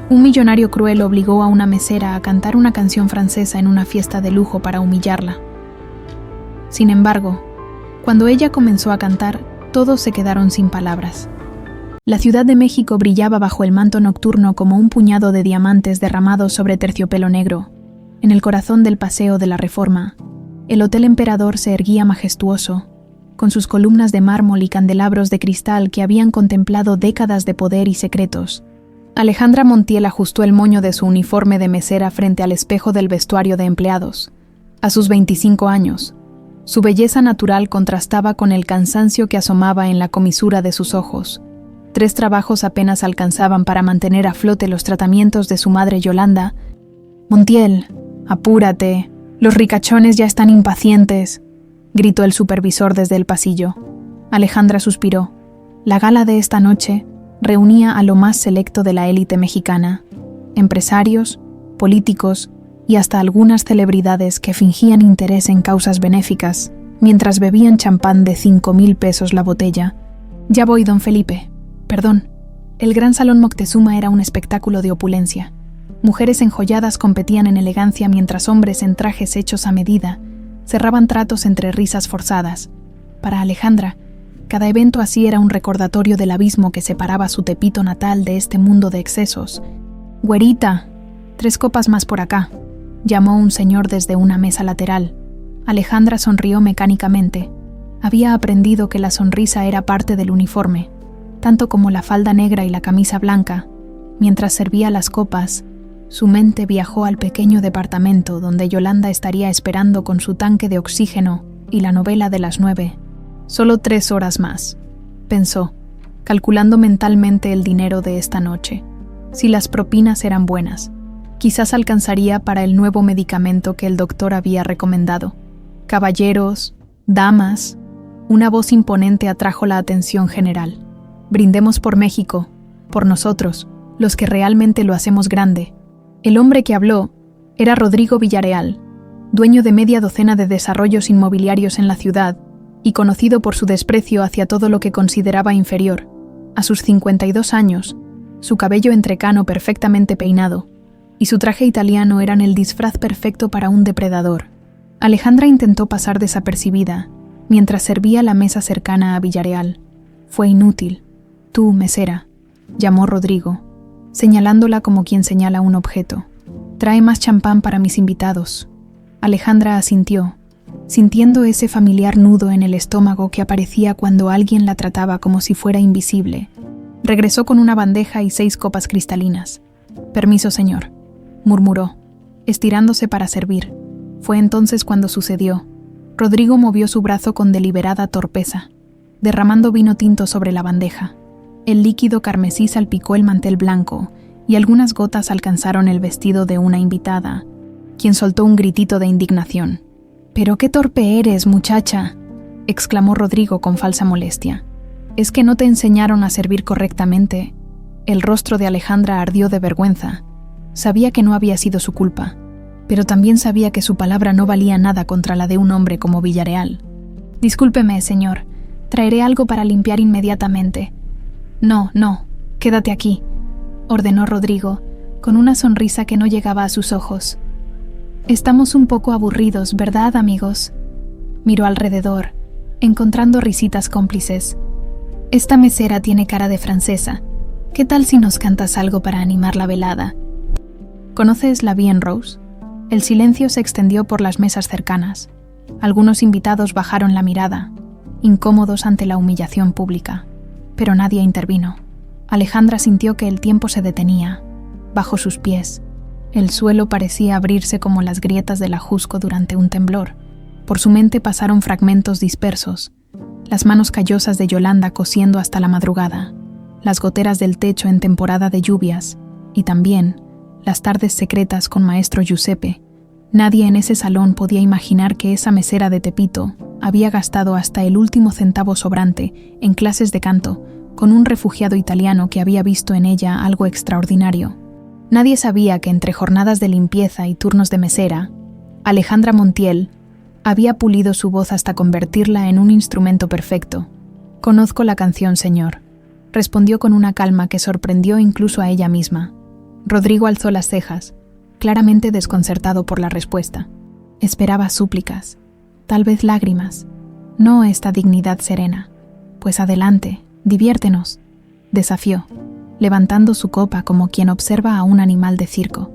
Un millonario cruel obligó a una mesera a cantar una canción francesa en una fiesta de lujo para humillarla. Sin embargo, cuando ella comenzó a cantar, todos se quedaron sin palabras. La Ciudad de México brillaba bajo el manto nocturno como un puñado de diamantes derramados sobre terciopelo negro. En el corazón del Paseo de la Reforma, el Hotel Emperador se erguía majestuoso, con sus columnas de mármol y candelabros de cristal que habían contemplado décadas de poder y secretos. Alejandra Montiel ajustó el moño de su uniforme de mesera frente al espejo del vestuario de empleados. A sus 25 años, su belleza natural contrastaba con el cansancio que asomaba en la comisura de sus ojos. 3 trabajos apenas alcanzaban para mantener a flote los tratamientos de su madre Yolanda. «Montiel, apúrate, los ricachones ya están impacientes», gritó el supervisor desde el pasillo. Alejandra suspiró. La gala de esta noche reunía a lo más selecto de la élite mexicana, empresarios, políticos y hasta algunas celebridades que fingían interés en causas benéficas, mientras bebían champán de 5,000 pesos la botella. «Ya voy, don Felipe. Perdón». El gran salón Moctezuma era un espectáculo de opulencia. Mujeres enjolladas competían en elegancia mientras hombres en trajes hechos a medida cerraban tratos entre risas forzadas. Para Alejandra, cada evento así era un recordatorio del abismo que separaba su Tepito natal de este mundo de excesos. «Güerita, 3 copas más por acá», llamó un señor desde una mesa lateral. Alejandra sonrió mecánicamente. Había aprendido que la sonrisa era parte del uniforme, tanto como la falda negra y la camisa blanca. Mientras servía las copas, su mente viajó al pequeño departamento donde Yolanda estaría esperando con su tanque de oxígeno y la novela de las 9. «Solo 3 horas más», pensó, calculando mentalmente el dinero de esta noche. Si las propinas eran buenas, quizás alcanzaría para el nuevo medicamento que el doctor había recomendado. «Caballeros, damas», una voz imponente atrajo la atención general. «Brindemos por México, por nosotros, los que realmente lo hacemos grande». El hombre que habló era Rodrigo Villarreal, dueño de media docena de desarrollos inmobiliarios en la ciudad y conocido por su desprecio hacia todo lo que consideraba inferior. A sus 52 años, su cabello entrecano perfectamente peinado y su traje italiano eran el disfraz perfecto para un depredador. Alejandra intentó pasar desapercibida mientras servía la mesa cercana a Villarreal. Fue inútil. «Tú, mesera», llamó Rodrigo, señalándola como quien señala un objeto. «Trae más champán para mis invitados». Alejandra asintió, sintiendo ese familiar nudo en el estómago que aparecía cuando alguien la trataba como si fuera invisible. Regresó con una bandeja y 6 copas cristalinas. «Permiso, señor», murmuró, estirándose para servir. Fue entonces cuando sucedió. Rodrigo movió su brazo con deliberada torpeza, derramando vino tinto sobre la bandeja. El líquido carmesí salpicó el mantel blanco y algunas gotas alcanzaron el vestido de una invitada, quien soltó un gritito de indignación. «¿Pero qué torpe eres, muchacha?», exclamó Rodrigo con falsa molestia. «¿Es que no te enseñaron a servir correctamente?». El rostro de Alejandra ardió de vergüenza. Sabía que no había sido su culpa, pero también sabía que su palabra no valía nada contra la de un hombre como Villarreal. «Discúlpeme, señor. Traeré algo para limpiar inmediatamente». «No, quédate aquí», ordenó Rodrigo, con una sonrisa que no llegaba a sus ojos. «Estamos un poco aburridos, ¿verdad, amigos?». Miró alrededor, encontrando risitas cómplices. «Esta mesera tiene cara de francesa. ¿Qué tal si nos cantas algo para animar la velada?». «¿Conoces La Vie en Rose?». El silencio se extendió por las mesas cercanas. Algunos invitados bajaron la mirada, incómodos ante la humillación pública. Pero nadie intervino. Alejandra sintió que el tiempo se detenía. Bajo sus pies, el suelo parecía abrirse como las grietas del ajusco durante un temblor. Por su mente pasaron fragmentos dispersos, las manos callosas de Yolanda cosiendo hasta la madrugada, las goteras del techo en temporada de lluvias, y también las tardes secretas con maestro Giuseppe. Nadie en ese salón podía imaginar que esa mesera de Tepito había gastado hasta el último centavo sobrante en clases de canto con un refugiado italiano que había visto en ella algo extraordinario. Nadie sabía que entre jornadas de limpieza y turnos de mesera, Alejandra Montiel había pulido su voz hasta convertirla en un instrumento perfecto. «Conozco la canción, señor», respondió con una calma que sorprendió incluso a ella misma. Rodrigo alzó las cejas, claramente desconcertado por la respuesta. Esperaba súplicas, tal vez lágrimas, no esta dignidad serena. Pues adelante, diviértenos, desafió, levantando su copa como quien observa a un animal de circo.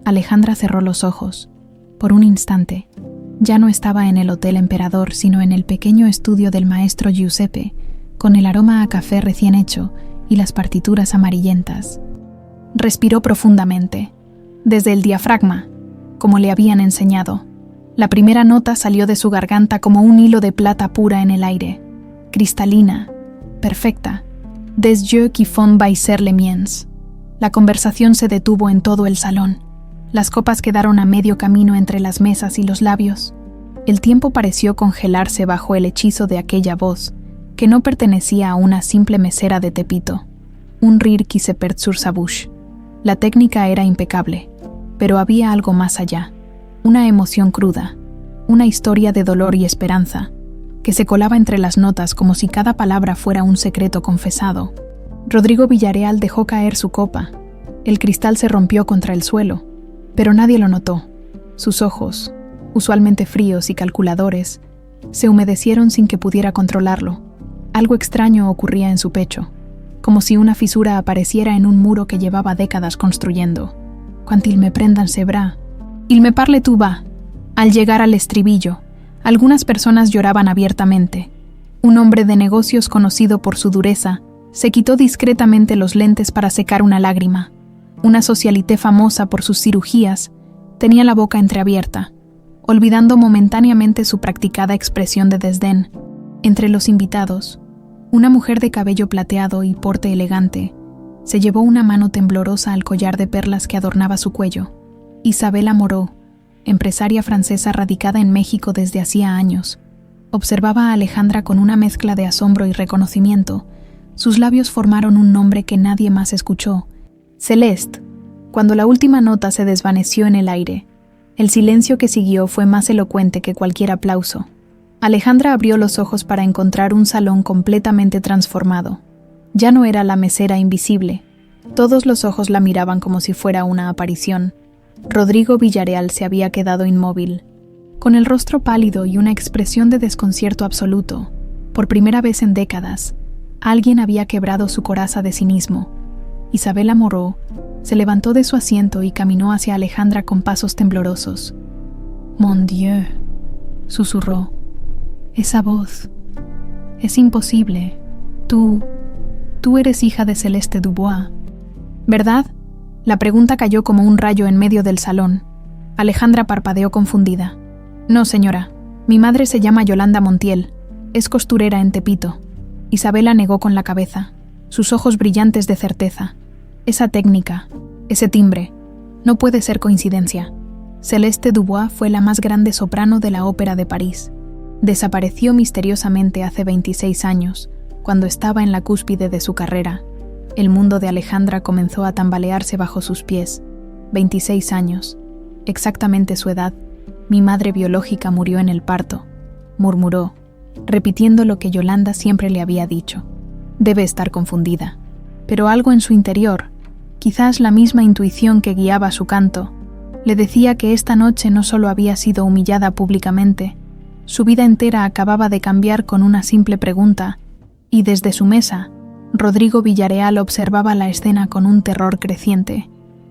Alejandra cerró los ojos. Por un instante, ya no estaba en el Hotel Emperador, sino en el pequeño estudio del maestro Giuseppe, con el aroma a café recién hecho y las partituras amarillentas. Respiró profundamente, desde el diafragma, como le habían enseñado. La primera nota salió de su garganta como un hilo de plata pura en el aire, cristalina, perfecta, des yeux qui font baiser les miens. La conversación se detuvo en todo el salón. Las copas quedaron a medio camino entre las mesas y los labios. El tiempo pareció congelarse bajo el hechizo de aquella voz, que no pertenecía a una simple mesera de Tepito. Un rire qui se perd sur sa bouche. La técnica era impecable, pero había algo más allá. Una emoción cruda, una historia de dolor y esperanza, que se colaba entre las notas como si cada palabra fuera un secreto confesado. Rodrigo Villareal dejó caer su copa. El cristal se rompió contra el suelo, pero nadie lo notó. Sus ojos, usualmente fríos y calculadores, se humedecieron sin que pudiera controlarlo. Algo extraño ocurría en su pecho, como si una fisura apareciera en un muro que llevaba décadas construyendo. Quand il me prendan ses bras, il me parle tout bas. Al llegar al estribillo, algunas personas lloraban abiertamente. Un hombre de negocios conocido por su dureza se quitó discretamente los lentes para secar una lágrima. Una socialité famosa por sus cirugías tenía la boca entreabierta, olvidando momentáneamente su practicada expresión de desdén. Entre los invitados, una mujer de cabello plateado y porte elegante se llevó una mano temblorosa al collar de perlas que adornaba su cuello. Isabela Moreau, empresaria francesa radicada en México desde hacía años, observaba a Alejandra con una mezcla de asombro y reconocimiento. Sus labios formaron un nombre que nadie más escuchó: Celeste. Cuando la última nota se desvaneció en el aire, el silencio que siguió fue más elocuente que cualquier aplauso. Alejandra abrió los ojos para encontrar un salón completamente transformado. Ya no era la mesera invisible. Todos los ojos la miraban como si fuera una aparición. Rodrigo Villareal se había quedado inmóvil, con el rostro pálido y una expresión de desconcierto absoluto. Por primera vez en décadas, alguien había quebrado su coraza de cinismo. Isabela Moreau se levantó de su asiento y caminó hacia Alejandra con pasos temblorosos. «Mon Dieu», susurró. «Esa voz. Es imposible. Tú eres hija de Celeste Dubois, ¿verdad?». La pregunta cayó como un rayo en medio del salón. Alejandra parpadeó confundida. «No, señora. Mi madre se llama Yolanda Montiel. Es costurera en Tepito». Isabela negó con la cabeza, sus ojos brillantes de certeza. «Esa técnica, ese timbre, no puede ser coincidencia». Celeste Dubois fue la más grande soprano de la Ópera de París. Desapareció misteriosamente hace 26 años, cuando estaba en la cúspide de su carrera. El mundo de Alejandra comenzó a tambalearse bajo sus pies. 26 años, exactamente su edad. Mi madre biológica murió en el parto, murmuró, repitiendo lo que Yolanda siempre le había dicho. Debe estar confundida. Pero algo en su interior, quizás la misma intuición que guiaba su canto, le decía que esta noche no solo había sido humillada públicamente, su vida entera acababa de cambiar con una simple pregunta, y desde su mesa, Rodrigo Villareal observaba la escena con un terror creciente,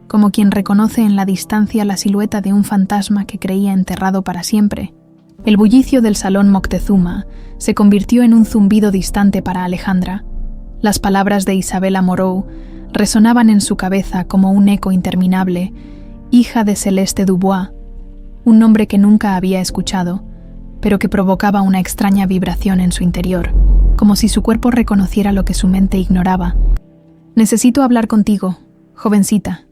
como quien reconoce en la distancia la silueta de un fantasma que creía enterrado para siempre. El bullicio del salón Moctezuma se convirtió en un zumbido distante para Alejandra. Las palabras de Isabela Moreau resonaban en su cabeza como un eco interminable: hija de Celeste Dubois, un nombre que nunca había escuchado, pero que provocaba una extraña vibración en su interior, como si su cuerpo reconociera lo que su mente ignoraba. «Necesito hablar contigo, jovencita»,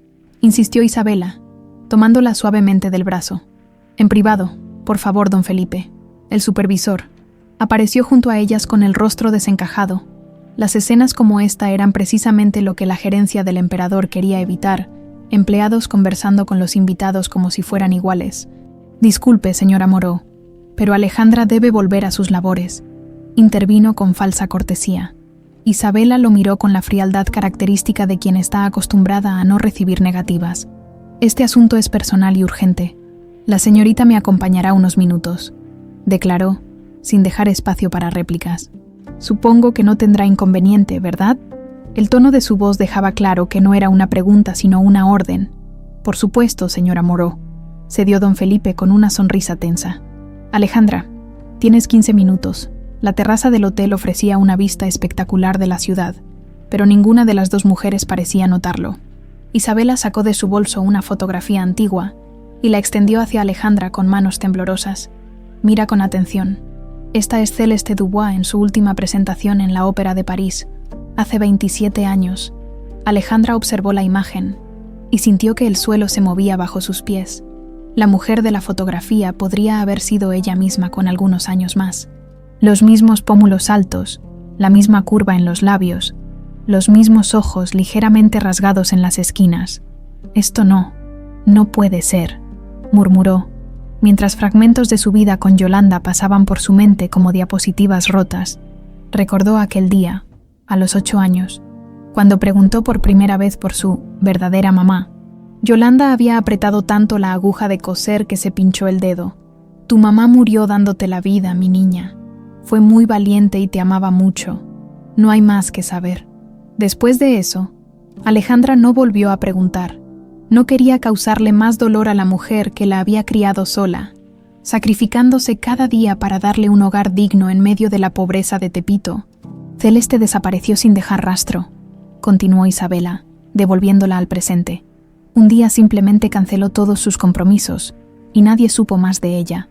insistió Isabela, tomándola suavemente del brazo. «En privado, por favor, don Felipe». El supervisor apareció junto a ellas con el rostro desencajado. Las escenas como esta eran precisamente lo que la gerencia del emperador quería evitar, empleados conversando con los invitados como si fueran iguales. «Disculpe, señora Moreau, pero Alejandra debe volver a sus labores», intervino con falsa cortesía. Isabela lo miró con la frialdad característica de quien está acostumbrada a no recibir negativas. «Este asunto es personal y urgente. La señorita me acompañará unos minutos», declaró, sin dejar espacio para réplicas. «Supongo que no tendrá inconveniente, ¿verdad?». El tono de su voz dejaba claro que no era una pregunta sino una orden. «Por supuesto, señora Moreau», cedió don Felipe con una sonrisa tensa. «Alejandra, tienes 15 minutos». La terraza del hotel ofrecía una vista espectacular de la ciudad, pero ninguna de las dos mujeres parecía notarlo. Isabela sacó de su bolso una fotografía antigua y la extendió hacia Alejandra con manos temblorosas. «Mira con atención. Esta es Céleste Dubois en su última presentación en la Ópera de París, hace 27 años». Alejandra observó la imagen y sintió que el suelo se movía bajo sus pies. La mujer de la fotografía podría haber sido ella misma con algunos años más. Los mismos pómulos altos, la misma curva en los labios, los mismos ojos ligeramente rasgados en las esquinas. «Esto no puede ser», murmuró, mientras fragmentos de su vida con Yolanda pasaban por su mente como diapositivas rotas. Recordó aquel día, a los 8 años, cuando preguntó por primera vez por su verdadera mamá. Yolanda había apretado tanto la aguja de coser que se pinchó el dedo. «Tu mamá murió dándote la vida, mi niña. Fue muy valiente y te amaba mucho. No hay más que saber». Después de eso, Alejandra no volvió a preguntar. No quería causarle más dolor a la mujer que la había criado sola, sacrificándose cada día para darle un hogar digno en medio de la pobreza de Tepito. «Celeste desapareció sin dejar rastro», continuó Isabela, devolviéndola al presente. «Un día simplemente canceló todos sus compromisos y nadie supo más de ella.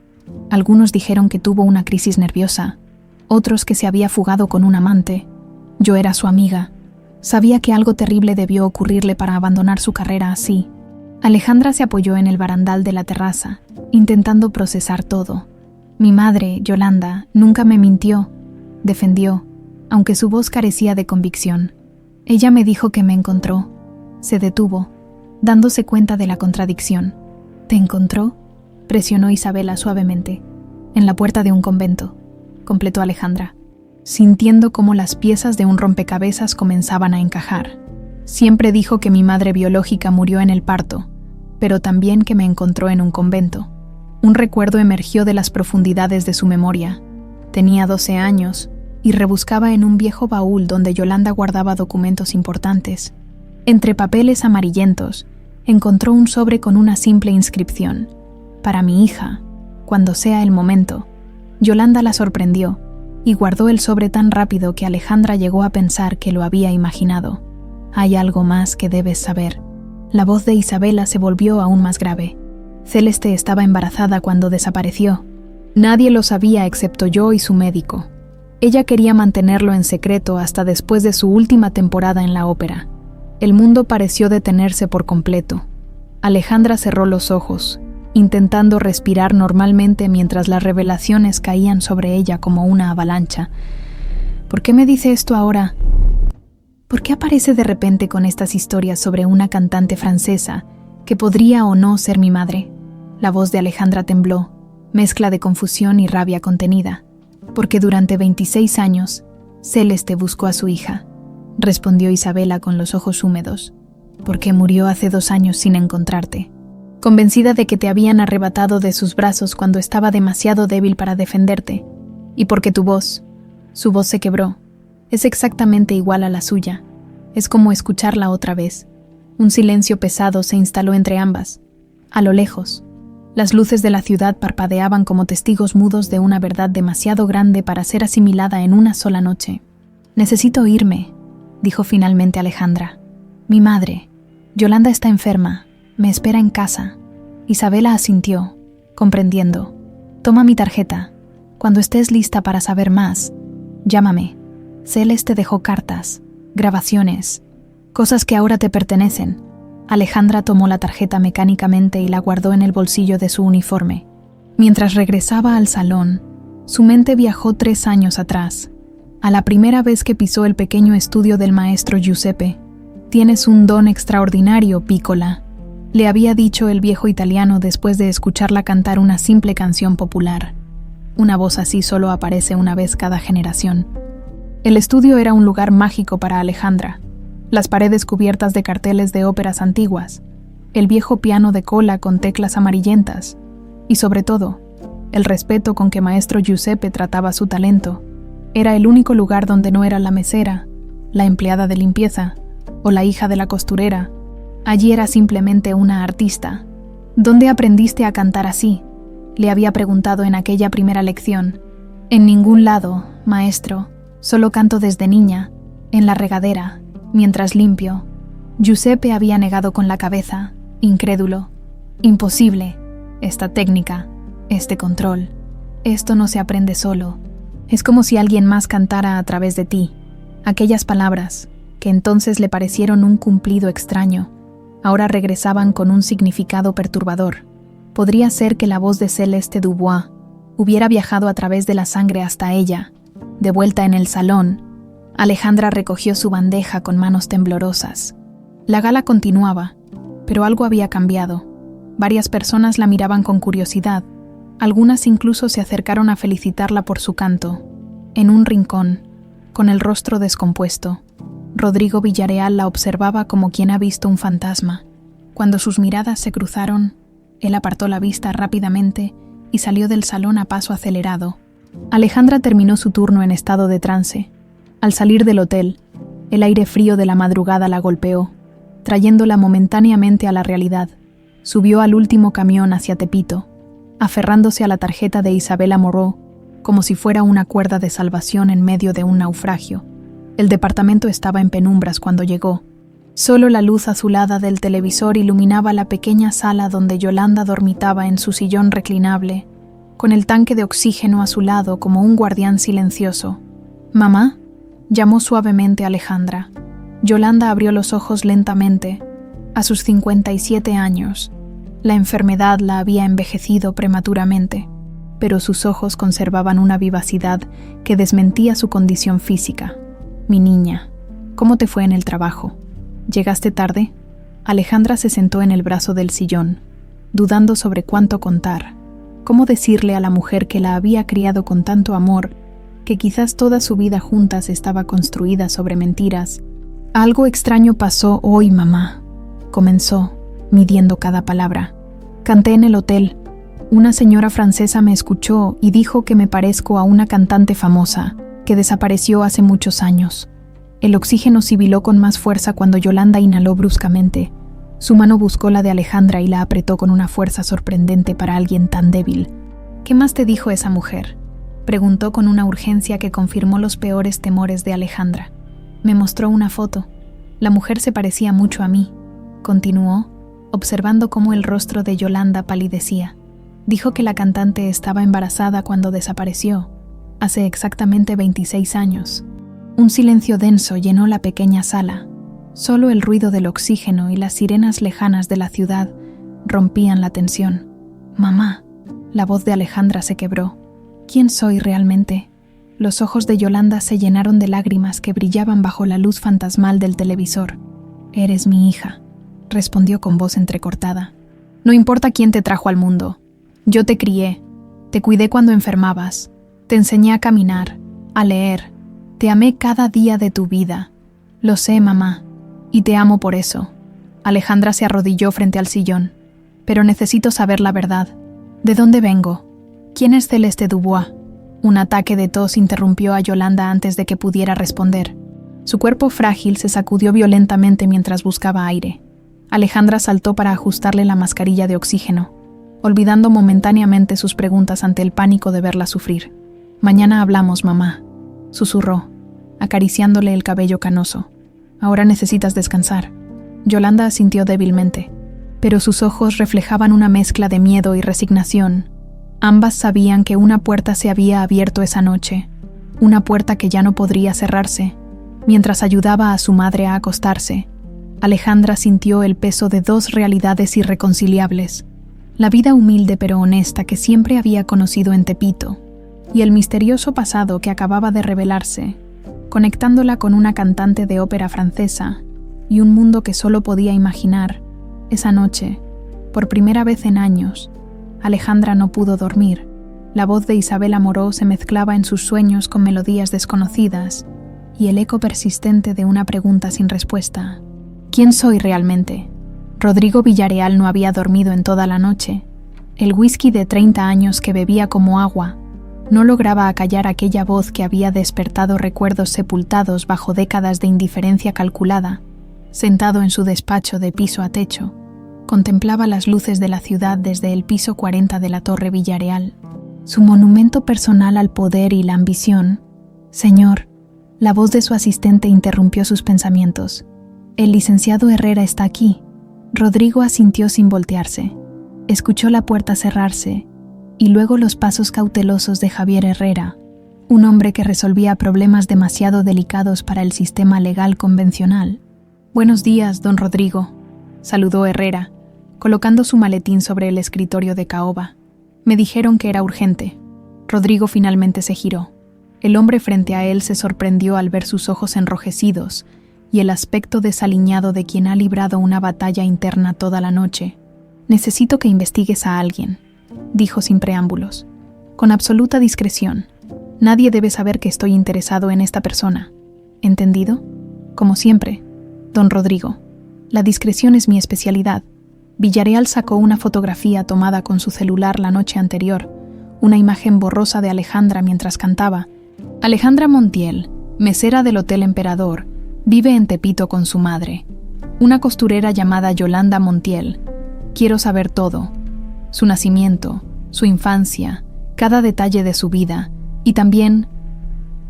Algunos dijeron que tuvo una crisis nerviosa, otros que se había fugado con un amante. Yo era su amiga. Sabía que algo terrible debió ocurrirle para abandonar su carrera así». Alejandra se apoyó en el barandal de la terraza, intentando procesar todo. «Mi madre, Yolanda, nunca me mintió», defendió, aunque su voz carecía de convicción. «Ella me dijo que me encontró». Se detuvo, dándose cuenta de la contradicción. «¿Te encontró?», presionó Isabela suavemente. «En la puerta de un convento», completó Alejandra, sintiendo cómo las piezas de un rompecabezas comenzaban a encajar. «Siempre dijo que mi madre biológica murió en el parto, pero también que me encontró en un convento». Un recuerdo emergió de las profundidades de su memoria. Tenía 12 años y rebuscaba en un viejo baúl donde Yolanda guardaba documentos importantes. Entre papeles amarillentos, encontró un sobre con una simple inscripción: «Para mi hija, cuando sea el momento». Yolanda la sorprendió y guardó el sobre tan rápido que Alejandra llegó a pensar que lo había imaginado. «Hay algo más que debes saber». La voz de Isabela se volvió aún más grave. «Celeste estaba embarazada cuando desapareció. Nadie lo sabía excepto yo y su médico. Ella quería mantenerlo en secreto hasta después de su última temporada en la ópera». El mundo pareció detenerse por completo. Alejandra cerró los ojos, intentando respirar normalmente mientras las revelaciones caían sobre ella como una avalancha. «¿Por qué me dice esto ahora? ¿Por qué aparece de repente con estas historias sobre una cantante francesa que podría o no ser mi madre?» La voz de Alejandra tembló, mezcla de confusión y rabia contenida. «Porque durante 26 años, Celeste buscó a su hija», respondió Isabela con los ojos húmedos. «Porque murió hace 2 años sin encontrarte, convencida de que te habían arrebatado de sus brazos cuando estaba demasiado débil para defenderte, y porque su voz se quebró. Es exactamente igual a la suya. Es como escucharla otra vez». Un silencio pesado se instaló entre ambas. A lo lejos, las luces de la ciudad parpadeaban como testigos mudos de una verdad demasiado grande para ser asimilada en una sola noche. «Necesito irme», dijo finalmente Alejandra. «Mi madre, Yolanda, está enferma. Me espera en casa». Isabela asintió, comprendiendo. «Toma mi tarjeta. Cuando estés lista para saber más, llámame. Celeste dejó cartas, grabaciones, cosas que ahora te pertenecen». Alejandra tomó la tarjeta mecánicamente y la guardó en el bolsillo de su uniforme. Mientras regresaba al salón, su mente viajó 3 años atrás, a la primera vez que pisó el pequeño estudio del maestro Giuseppe. «Tienes un don extraordinario, Piccola», le había dicho el viejo italiano después de escucharla cantar una simple canción popular. Una voz así solo aparece una vez cada generación. El estudio era un lugar mágico para Alejandra. Las paredes cubiertas de carteles de óperas antiguas, el viejo piano de cola con teclas amarillentas y, sobre todo, el respeto con que maestro Giuseppe trataba su talento. Era el único lugar donde no era la mesera, la empleada de limpieza o la hija de la costurera. Allí era simplemente una artista. ¿Dónde aprendiste a cantar así?, le había preguntado en aquella primera lección. En ningún lado, maestro. Solo canto desde niña, en la regadera, mientras limpio. Giuseppe había negado con la cabeza, incrédulo. Imposible. Esta técnica, este control. Esto no se aprende solo. Es como si alguien más cantara a través de ti. Aquellas palabras, que entonces le parecieron un cumplido extraño, ahora regresaban con un significado perturbador. Podría ser que la voz de Celeste Dubois hubiera viajado a través de la sangre hasta ella. De vuelta en el salón, Alejandra recogió su bandeja con manos temblorosas. La gala continuaba, pero algo había cambiado. Varias personas la miraban con curiosidad. Algunas incluso se acercaron a felicitarla por su canto. En un rincón, con el rostro descompuesto, Rodrigo Villareal la observaba como quien ha visto un fantasma. Cuando sus miradas se cruzaron, él apartó la vista rápidamente y salió del salón a paso acelerado. Alejandra terminó su turno en estado de trance. Al salir del hotel, el aire frío de la madrugada la golpeó, trayéndola momentáneamente a la realidad. Subió al último camión hacia Tepito, aferrándose a la tarjeta de Isabela Moreau como si fuera una cuerda de salvación en medio de un naufragio. El departamento estaba en penumbras cuando llegó. Solo la luz azulada del televisor iluminaba la pequeña sala donde Yolanda dormitaba en su sillón reclinable, con el tanque de oxígeno a su lado como un guardián silencioso. «¿Mamá?», llamó suavemente Alejandra. Yolanda abrió los ojos lentamente. A sus 57 años, la enfermedad la había envejecido prematuramente, pero sus ojos conservaban una vivacidad que desmentía su condición física. «Mi niña, ¿cómo te fue en el trabajo? ¿Llegaste tarde?». Alejandra se sentó en el brazo del sillón, dudando sobre cuánto contar. ¿Cómo decirle a la mujer que la había criado con tanto amor, que quizás toda su vida juntas estaba construida sobre mentiras? «Algo extraño pasó hoy, mamá», comenzó, midiendo cada palabra. «Canté en el hotel. Una señora francesa me escuchó y dijo que me parezco a una cantante famosa, que desapareció hace muchos años». El oxígeno sibiló con más fuerza cuando Yolanda inhaló bruscamente. Su mano buscó la de Alejandra y la apretó con una fuerza sorprendente para alguien tan débil. «¿Qué más te dijo esa mujer?», preguntó con una urgencia que confirmó los peores temores de Alejandra. «Me mostró una foto. La mujer se parecía mucho a mí», continuó, observando cómo el rostro de Yolanda palidecía. «Dijo que la cantante estaba embarazada cuando desapareció, hace exactamente 26 años». Un silencio denso llenó la pequeña sala. Solo el ruido del oxígeno y las sirenas lejanas de la ciudad rompían la tensión. «Mamá», la voz de Alejandra se quebró. «¿Quién soy realmente?». Los ojos de Yolanda se llenaron de lágrimas que brillaban bajo la luz fantasmal del televisor. «Eres mi hija», respondió con voz entrecortada. «No importa quién te trajo al mundo. Yo te crié, te cuidé cuando enfermabas, te enseñé a caminar, a leer. Te amé cada día de tu vida. Lo sé, mamá, y te amo por eso». Alejandra se arrodilló frente al sillón. «Pero necesito saber la verdad. ¿De dónde vengo? ¿Quién es Celeste Dubois?». Un ataque de tos interrumpió a Yolanda antes de que pudiera responder. Su cuerpo frágil se sacudió violentamente mientras buscaba aire. Alejandra saltó para ajustarle la mascarilla de oxígeno, olvidando momentáneamente sus preguntas ante el pánico de verla sufrir. «Mañana hablamos, mamá», susurró, acariciándole el cabello canoso. «Ahora necesitas descansar». Yolanda asintió débilmente, pero sus ojos reflejaban una mezcla de miedo y resignación. Ambas sabían que una puerta se había abierto esa noche, una puerta que ya no podría cerrarse. Mientras ayudaba a su madre a acostarse, Alejandra sintió el peso de dos realidades irreconciliables: la vida humilde pero honesta que siempre había conocido en Tepito, y el misterioso pasado que acababa de revelarse, conectándola con una cantante de ópera francesa y un mundo que solo podía imaginar. Esa noche, por primera vez en años, Alejandra no pudo dormir. La voz de Isabela Moreau se mezclaba en sus sueños con melodías desconocidas, y el eco persistente de una pregunta sin respuesta. ¿Quién soy realmente? Rodrigo Villareal no había dormido en toda la noche. El whisky de 30 años que bebía como agua no lograba acallar aquella voz que había despertado recuerdos sepultados bajo décadas de indiferencia calculada. Sentado en su despacho de piso a techo, contemplaba las luces de la ciudad desde el piso 40 de la Torre Villareal, su monumento personal al poder y la ambición. Señor, la voz de su asistente interrumpió sus pensamientos. El licenciado Herrera está aquí. Rodrigo asintió sin voltearse. Escuchó la puerta cerrarse y luego los pasos cautelosos de Javier Herrera, un hombre que resolvía problemas demasiado delicados para el sistema legal convencional. «Buenos días, don Rodrigo», saludó Herrera, colocando su maletín sobre el escritorio de caoba. «Me dijeron que era urgente». Rodrigo finalmente se giró. El hombre frente a él se sorprendió al ver sus ojos enrojecidos y el aspecto desaliñado de quien ha librado una batalla interna toda la noche. «Necesito que investigues a alguien», dijo sin preámbulos, con absoluta discreción. «Nadie debe saber que estoy interesado en esta persona. ¿Entendido? Como siempre, don Rodrigo. La discreción es mi especialidad». Villareal sacó una fotografía tomada con su celular la noche anterior, una imagen borrosa de Alejandra mientras cantaba. Alejandra Montiel, mesera del Hotel Emperador, vive en Tepito con su madre, una costurera llamada Yolanda Montiel. Quiero saber todo: su nacimiento, su infancia, cada detalle de su vida, y también...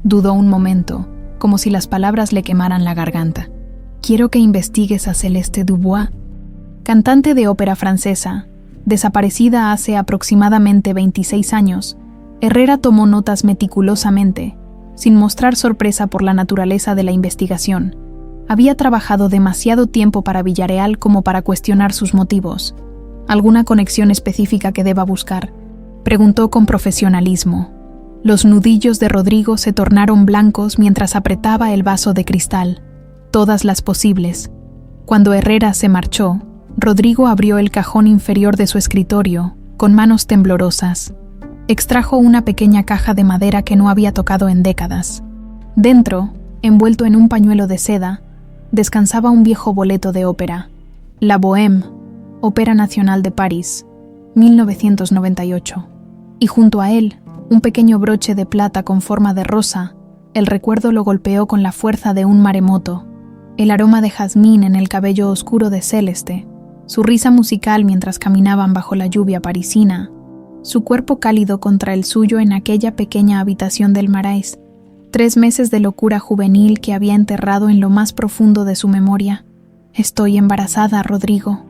Dudó un momento, como si las palabras le quemaran la garganta. «Quiero que investigues a Celeste Dubois, cantante de ópera francesa, desaparecida hace aproximadamente 26 años». Herrera tomó notas meticulosamente, sin mostrar sorpresa por la naturaleza de la investigación. Había trabajado demasiado tiempo para Villareal como para cuestionar sus motivos. ¿Alguna conexión específica que deba buscar?, preguntó con profesionalismo. Los nudillos de Rodrigo se tornaron blancos mientras apretaba el vaso de cristal. Todas las posibles. Cuando Herrera se marchó, Rodrigo abrió el cajón inferior de su escritorio, con manos temblorosas. Extrajo una pequeña caja de madera que no había tocado en décadas. Dentro, envuelto en un pañuelo de seda, descansaba un viejo boleto de ópera. La Bohème, Ópera Nacional de París, 1998. Y junto a él, un pequeño broche de plata con forma de rosa. El recuerdo lo golpeó con la fuerza de un maremoto. El aroma de jazmín en el cabello oscuro de Celeste, su risa musical mientras caminaban bajo la lluvia parisina, su cuerpo cálido contra el suyo en aquella pequeña habitación del Marais, 3 meses de locura juvenil que había enterrado en lo más profundo de su memoria. «Estoy embarazada, Rodrigo»,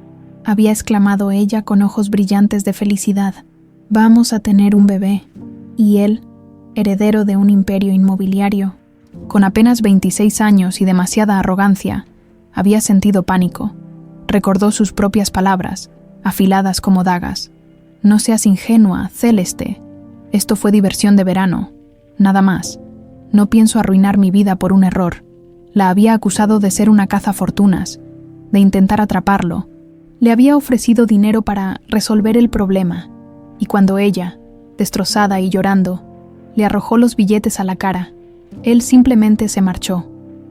había exclamado ella con ojos brillantes de felicidad. «Vamos a tener un bebé». Y él, heredero de un imperio inmobiliario, con apenas 26 años y demasiada arrogancia, había sentido pánico. Recordó sus propias palabras, afiladas como dagas. «No seas ingenua, Celeste. Esto fue diversión de verano. Nada más. No pienso arruinar mi vida por un error». La había acusado de ser una cazafortunas, de intentar atraparlo. Le había ofrecido dinero para resolver el problema, y cuando ella, destrozada y llorando, le arrojó los billetes a la cara, él simplemente se marchó.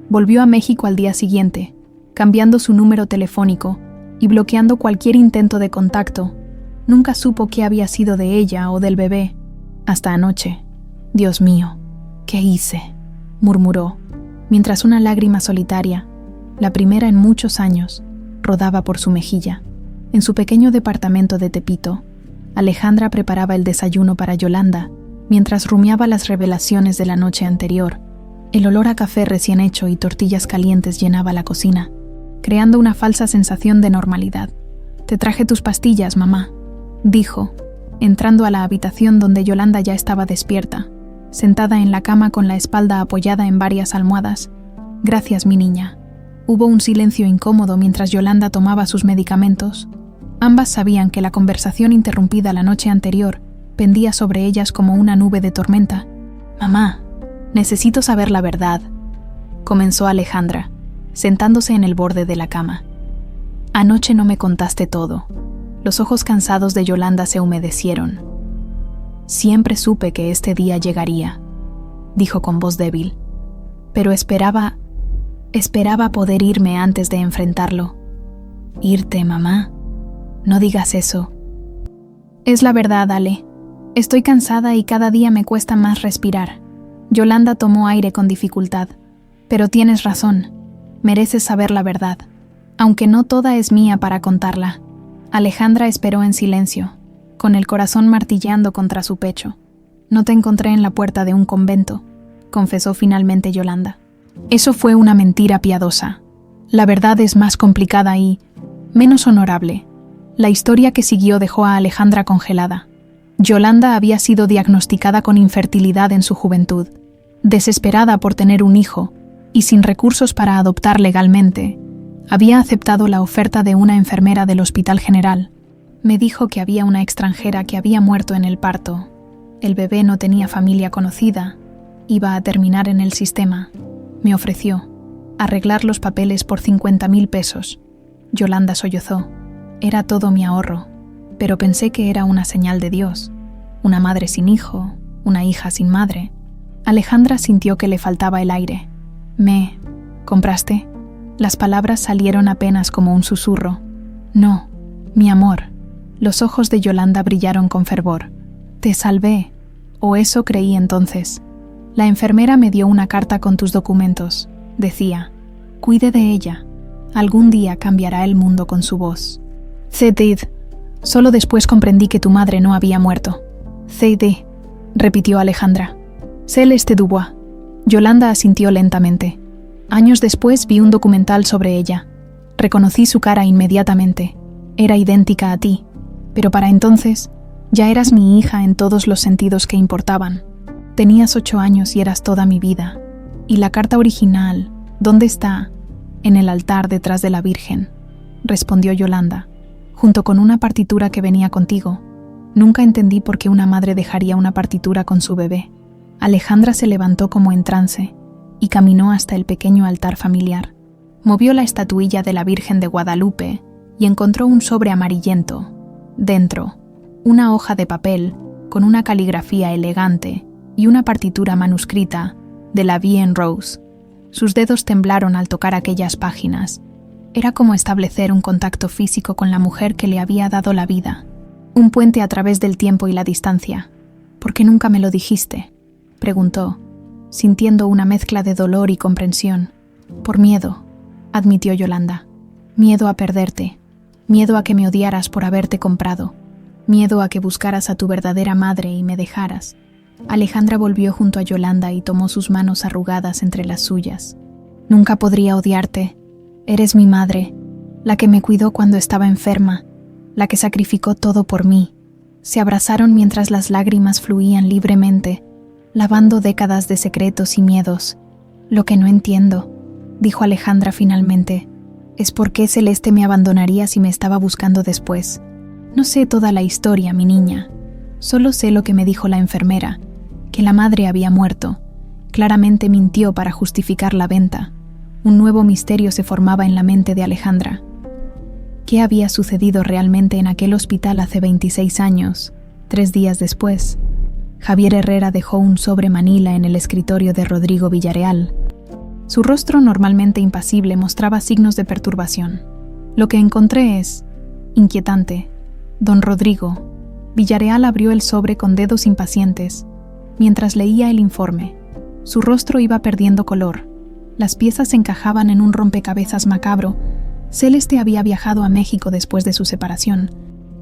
Volvió a México al día siguiente, cambiando su número telefónico y bloqueando cualquier intento de contacto. Nunca supo qué había sido de ella o del bebé, hasta anoche. «Dios mío, ¿qué hice?», murmuró, mientras una lágrima solitaria, la primera en muchos años, rodaba por su mejilla. En su pequeño departamento de Tepito, Alejandra preparaba el desayuno para Yolanda, mientras rumiaba las revelaciones de la noche anterior. El olor a café recién hecho y tortillas calientes llenaba la cocina, creando una falsa sensación de normalidad. «Te traje tus pastillas, mamá», dijo, entrando a la habitación donde Yolanda ya estaba despierta, sentada en la cama con la espalda apoyada en varias almohadas. «Gracias, mi niña». Hubo un silencio incómodo mientras Yolanda tomaba sus medicamentos. Ambas sabían que la conversación interrumpida la noche anterior pendía sobre ellas como una nube de tormenta. «Mamá, necesito saber la verdad», comenzó Alejandra, sentándose en el borde de la cama. «Anoche no me contaste todo». Los ojos cansados de Yolanda se humedecieron. «Siempre supe que este día llegaría», dijo con voz débil. pero esperaba poder irme antes de enfrentarlo. «¿Irte, mamá? No digas eso». «Es la verdad, Ale. Estoy cansada y cada día me cuesta más respirar». Yolanda tomó aire con dificultad. «Pero tienes razón. Mereces saber la verdad, aunque no toda es mía para contarla». Alejandra esperó en silencio, con el corazón martilleando contra su pecho. «No te encontré en la puerta de un convento», confesó finalmente Yolanda. «Eso fue una mentira piadosa. La verdad es más complicada y menos honorable». La historia que siguió dejó a Alejandra congelada. Yolanda había sido diagnosticada con infertilidad en su juventud. Desesperada por tener un hijo y sin recursos para adoptar legalmente, había aceptado la oferta de una enfermera del Hospital General. Me dijo que había una extranjera que había muerto en el parto. El bebé no tenía familia conocida. Iba a terminar en el sistema. Me ofreció arreglar los papeles por 50.000 pesos. Yolanda sollozó. Era todo mi ahorro, pero pensé que era una señal de Dios. Una madre sin hijo, una hija sin madre. Alejandra sintió que le faltaba el aire. «¿Me compraste?» Las palabras salieron apenas como un susurro. «No, mi amor». Los ojos de Yolanda brillaron con fervor. «Te salvé, o eso creí entonces. La enfermera me dio una carta con tus documentos. Decía, cuide de ella. Algún día cambiará el mundo con su voz». «Cedid». Solo después comprendí que tu madre no había muerto. «Cedid», repitió Alejandra. «Celeste Dubois». Yolanda asintió lentamente. Años después vi un documental sobre ella. Reconocí su cara inmediatamente. Era idéntica a ti, pero para entonces ya eras mi hija en todos los sentidos que importaban. Tenías 8 años y eras toda mi vida. Y la carta original, ¿dónde está? En el altar detrás de la Virgen, respondió Yolanda, junto con una partitura que venía contigo. Nunca entendí por qué una madre dejaría una partitura con su bebé. Alejandra se levantó como en trance y caminó hasta el pequeño altar familiar. Movió la estatuilla de la Virgen de Guadalupe y encontró un sobre amarillento. Dentro, una hoja de papel con una caligrafía elegante y una partitura manuscrita de la Vie en Rose. Sus dedos temblaron al tocar aquellas páginas. Era como establecer un contacto físico con la mujer que le había dado la vida. Un puente a través del tiempo y la distancia. «¿Por qué nunca me lo dijiste?», preguntó, sintiendo una mezcla de dolor y comprensión. «Por miedo», admitió Yolanda. «Miedo a perderte. Miedo a que me odiaras por haberte comprado. Miedo a que buscaras a tu verdadera madre y me dejaras». Alejandra volvió junto a Yolanda y tomó sus manos arrugadas entre las suyas. «Nunca podría odiarte. Eres mi madre, la que me cuidó cuando estaba enferma, la que sacrificó todo por mí». Se abrazaron mientras las lágrimas fluían libremente, lavando décadas de secretos y miedos. «Lo que no entiendo», dijo Alejandra finalmente, «es por qué Celeste me abandonaría si me estaba buscando después. No sé toda la historia, mi niña. Solo sé lo que me dijo la enfermera, que la madre había muerto. Claramente mintió para justificar la venta». Un nuevo misterio se formaba en la mente de Alejandra. ¿Qué había sucedido realmente en aquel hospital hace 26 años? 3 días después, Javier Herrera dejó un sobre manila en el escritorio de Rodrigo Villarreal. Su rostro, normalmente impasible, mostraba signos de perturbación. «Lo que encontré es inquietante, don Rodrigo». Villarreal abrió el sobre con dedos impacientes, mientras leía el informe. Su rostro iba perdiendo color. Las piezas se encajaban en un rompecabezas macabro. Celeste había viajado a México después de su separación,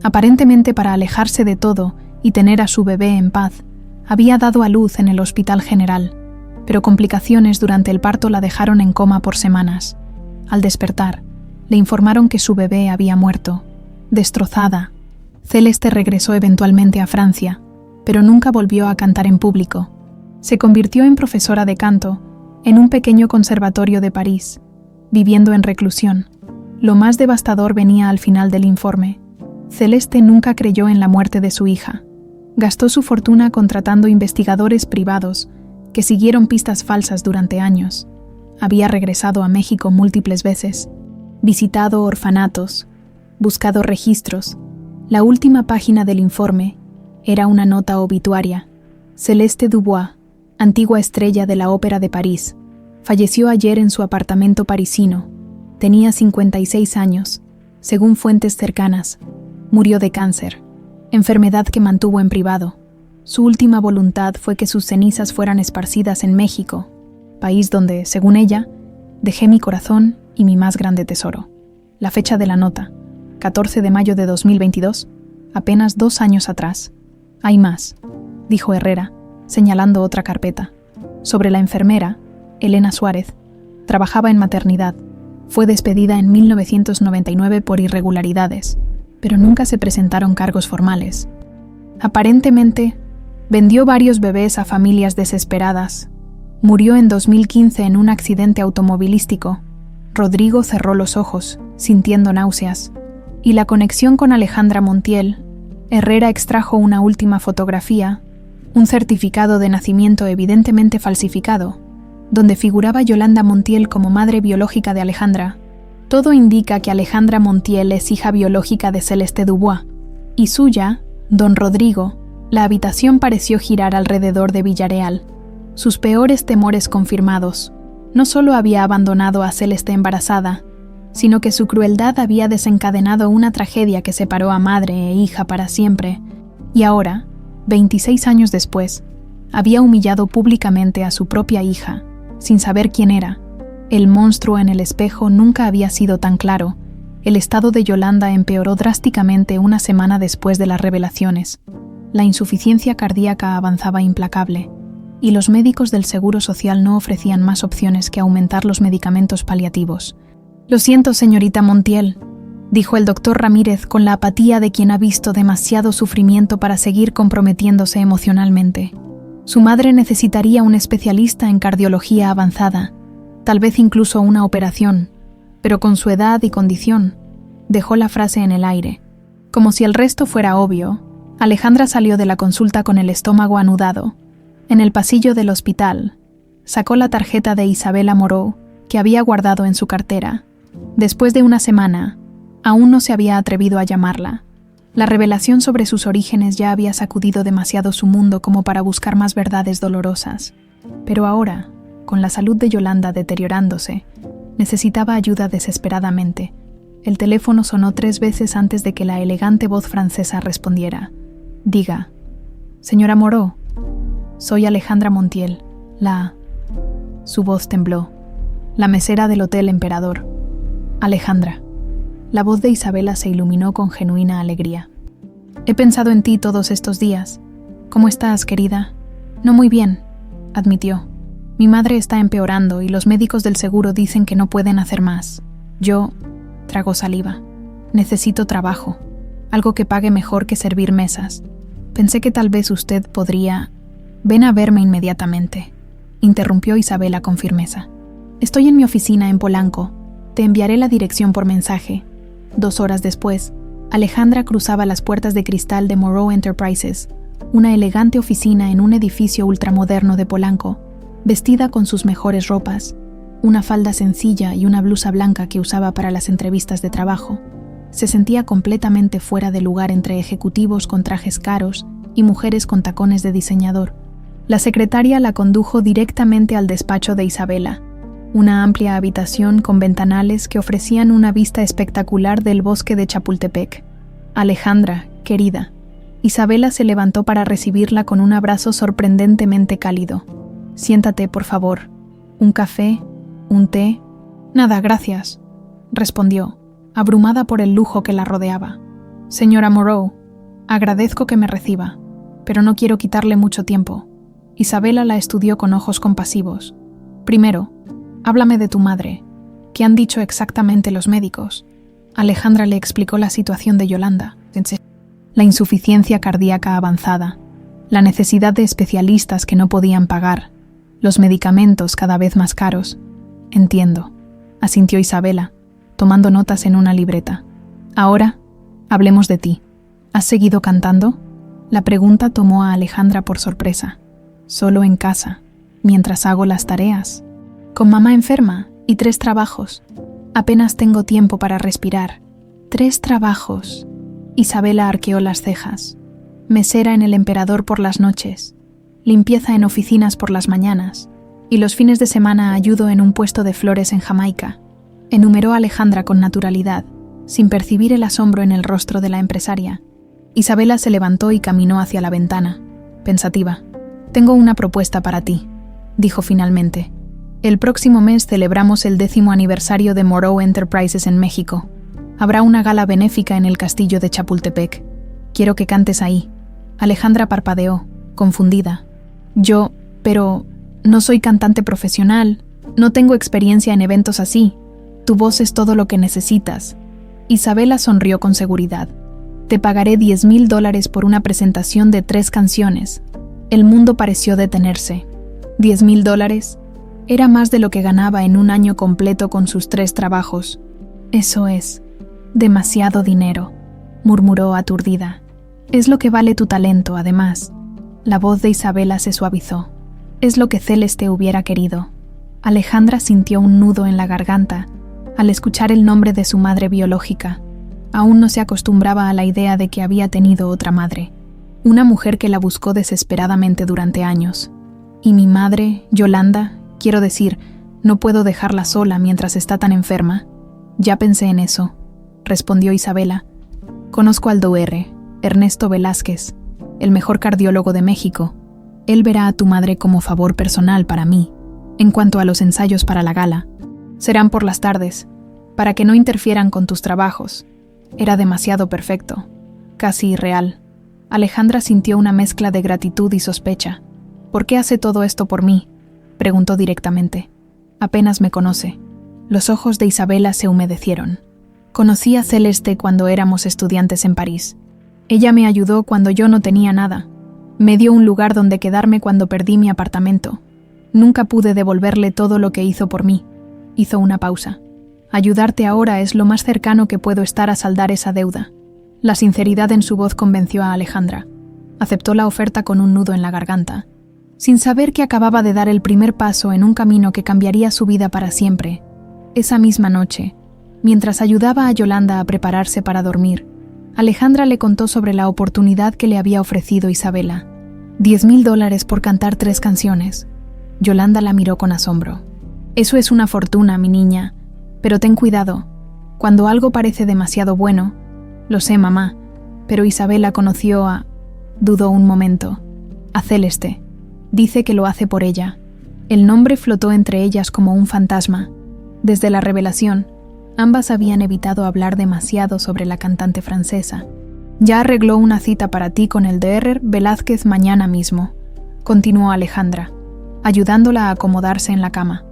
aparentemente para alejarse de todo y tener a su bebé en paz. Había dado a luz en el Hospital General, pero complicaciones durante el parto la dejaron en coma por semanas. Al despertar, le informaron que su bebé había muerto. Destrozada, Celeste regresó eventualmente a Francia, pero nunca volvió a cantar en público. Se convirtió en profesora de canto en un pequeño conservatorio de París, viviendo en reclusión. Lo más devastador venía al final del informe. Celeste nunca creyó en la muerte de su hija. Gastó su fortuna contratando investigadores privados que siguieron pistas falsas durante años. Había regresado a México múltiples veces, visitado orfanatos, buscado registros. La última página del informe era una nota obituaria. Celeste Dubois, antigua estrella de la Ópera de París, Falleció ayer en su apartamento parisino. Tenía 56 años, según fuentes cercanas. Murió de cáncer, enfermedad que mantuvo en privado. Su última voluntad fue que sus cenizas fueran esparcidas en México, país donde, según ella, dejé mi corazón y mi más grande tesoro. La fecha de la nota, 14 de mayo de 2022, apenas 2 años atrás. Hay más, dijo Herrera, señalando otra carpeta. Sobre la enfermera, Elena Suárez, trabajaba en maternidad. Fue despedida en 1999 por irregularidades, pero nunca se presentaron cargos formales. Aparentemente, vendió varios bebés a familias desesperadas. Murió en 2015 en un accidente automovilístico. Rodrigo cerró los ojos, sintiendo náuseas. Y la conexión con Alejandra Montiel. Herrera extrajo una última fotografía, un certificado de nacimiento evidentemente falsificado, donde figuraba Yolanda Montiel como madre biológica de Alejandra. Todo indica que Alejandra Montiel es hija biológica de Celeste Dubois, y suya, don Rodrigo. La habitación pareció girar alrededor de Villarreal. Sus peores temores confirmados. No solo había abandonado a Celeste embarazada, sino que su crueldad había desencadenado una tragedia que separó a madre e hija para siempre, y ahora, 26 años después, había humillado públicamente a su propia hija, sin saber quién era. El monstruo en el espejo nunca había sido tan claro. El estado de Yolanda empeoró drásticamente una semana después de las revelaciones. La insuficiencia cardíaca avanzaba implacable, y los médicos del Seguro Social no ofrecían más opciones que aumentar los medicamentos paliativos. «Lo siento, señorita Montiel», dijo el doctor Ramírez con la apatía de quien ha visto demasiado sufrimiento para seguir comprometiéndose emocionalmente. Su madre necesitaría un especialista en cardiología avanzada, tal vez incluso una operación, pero con su edad y condición, dejó la frase en el aire. Como si el resto fuera obvio, Alejandra salió de la consulta con el estómago anudado. En el pasillo del hospital, sacó la tarjeta de Isabela Moreau que había guardado en su cartera. Después de una semana, aún no se había atrevido a llamarla. La revelación sobre sus orígenes ya había sacudido demasiado su mundo como para buscar más verdades dolorosas. Pero ahora, con la salud de Yolanda deteriorándose, necesitaba ayuda desesperadamente. El teléfono sonó 3 veces antes de que la elegante voz francesa respondiera. «Diga, señora Moreau, soy Alejandra Montiel, la...». Su voz tembló. La mesera del Hotel Emperador. «Alejandra». La voz de Isabela se iluminó con genuina alegría. «He pensado en ti todos estos días. ¿Cómo estás, querida?» «No muy bien», admitió. «Mi madre está empeorando y los médicos del seguro dicen que no pueden hacer más. Yo...». Tragó saliva. «Necesito trabajo. Algo que pague mejor que servir mesas. Pensé que tal vez usted podría...». «Ven a verme inmediatamente», interrumpió Isabela con firmeza. «Estoy en mi oficina en Polanco. Te enviaré la dirección por mensaje». 2 horas después, Alejandra cruzaba las puertas de cristal de Moreau Enterprises, una elegante oficina en un edificio ultramoderno de Polanco, vestida con sus mejores ropas, una falda sencilla y una blusa blanca que usaba para las entrevistas de trabajo. Se sentía completamente fuera de lugar entre ejecutivos con trajes caros y mujeres con tacones de diseñador. La secretaria la condujo directamente al despacho de Isabela, una amplia habitación con ventanales que ofrecían una vista espectacular del bosque de Chapultepec. «Alejandra, querida». Isabela se levantó para recibirla con un abrazo sorprendentemente cálido. «Siéntate, por favor. ¿Un café? ¿Un té?» «Nada, gracias», respondió, abrumada por el lujo que la rodeaba. «Señora Moreau, agradezco que me reciba, pero no quiero quitarle mucho tiempo». Isabela la estudió con ojos compasivos. «Primero, háblame de tu madre. ¿Qué han dicho exactamente los médicos?» Alejandra le explicó la situación de Yolanda. La insuficiencia cardíaca avanzada, la necesidad de especialistas que no podían pagar, los medicamentos cada vez más caros. «Entiendo», asintió Isabela, tomando notas en una libreta. «Ahora, hablemos de ti. ¿Has seguido cantando?» La pregunta tomó a Alejandra por sorpresa. «Solo en casa, mientras hago las tareas. Con mamá enferma y 3 trabajos. Apenas tengo tiempo para respirar. 3 trabajos». Isabela arqueó las cejas. «Mesera en el Emperador por las noches. Limpieza en oficinas por las mañanas. Y los fines de semana ayudo en un puesto de flores en Jamaica, enumeró Alejandra con naturalidad, sin percibir el asombro en el rostro de la empresaria. Isabela se levantó y caminó hacia la ventana, pensativa. Tengo una propuesta para ti, dijo finalmente. El próximo mes celebramos el 10º aniversario de Moreau Enterprises en México. Habrá una gala benéfica en el castillo de Chapultepec. Quiero que cantes ahí. Alejandra parpadeó, confundida. Pero no soy cantante profesional. No tengo experiencia en eventos así. Tu voz es todo lo que necesitas. Isabela sonrió con seguridad. Te pagaré $10,000 por una presentación de 3 canciones. El mundo pareció detenerse. $10,000. Era más de lo que ganaba en un año completo con sus 3 trabajos. Eso es demasiado dinero, murmuró aturdida. Es lo que vale tu talento, además. La voz de Isabela se suavizó. Es lo que Celeste hubiera querido. Alejandra sintió un nudo en la garganta al escuchar el nombre de su madre biológica. Aún no se acostumbraba a la idea de que había tenido otra madre, una mujer que la buscó desesperadamente durante años. Y mi madre, Yolanda, quiero decir, no puedo dejarla sola mientras está tan enferma. Ya pensé en eso, respondió Isabela. Conozco al Dr. Ernesto Velázquez, el mejor cardiólogo de México. Él verá a tu madre como favor personal para mí. En cuanto a los ensayos para la gala, serán por las tardes, para que no interfieran con tus trabajos. Era demasiado perfecto, casi irreal. Alejandra sintió una mezcla de gratitud y sospecha. ¿Por qué hace todo esto por mí?, preguntó directamente. Apenas me conoce. Los ojos de Isabela se humedecieron. Conocí a Celeste cuando éramos estudiantes en París. Ella me ayudó cuando yo no tenía nada. Me dio un lugar donde quedarme cuando perdí mi apartamento. Nunca pude devolverle todo lo que hizo por mí. Hizo una pausa. Ayudarte ahora es lo más cercano que puedo estar a saldar esa deuda. La sinceridad en su voz convenció a Alejandra. Aceptó la oferta con un nudo en la garganta, sin saber que acababa de dar el primer paso en un camino que cambiaría su vida para siempre. Esa misma noche, mientras ayudaba a Yolanda a prepararse para dormir, Alejandra le contó sobre la oportunidad que le había ofrecido Isabela. $10,000 por cantar 3 canciones. Yolanda la miró con asombro. Eso es una fortuna, mi niña. Pero ten cuidado. Cuando algo parece demasiado bueno... Lo sé, mamá, pero Isabela conoció a... Dudó un momento. A Celeste. Dice que lo hace por ella. El nombre flotó entre ellas como un fantasma. Desde la revelación, ambas habían evitado hablar demasiado sobre la cantante francesa. Ya arregló una cita para ti con el Dr. Velázquez mañana mismo, continuó Alejandra, ayudándola a acomodarse en la cama.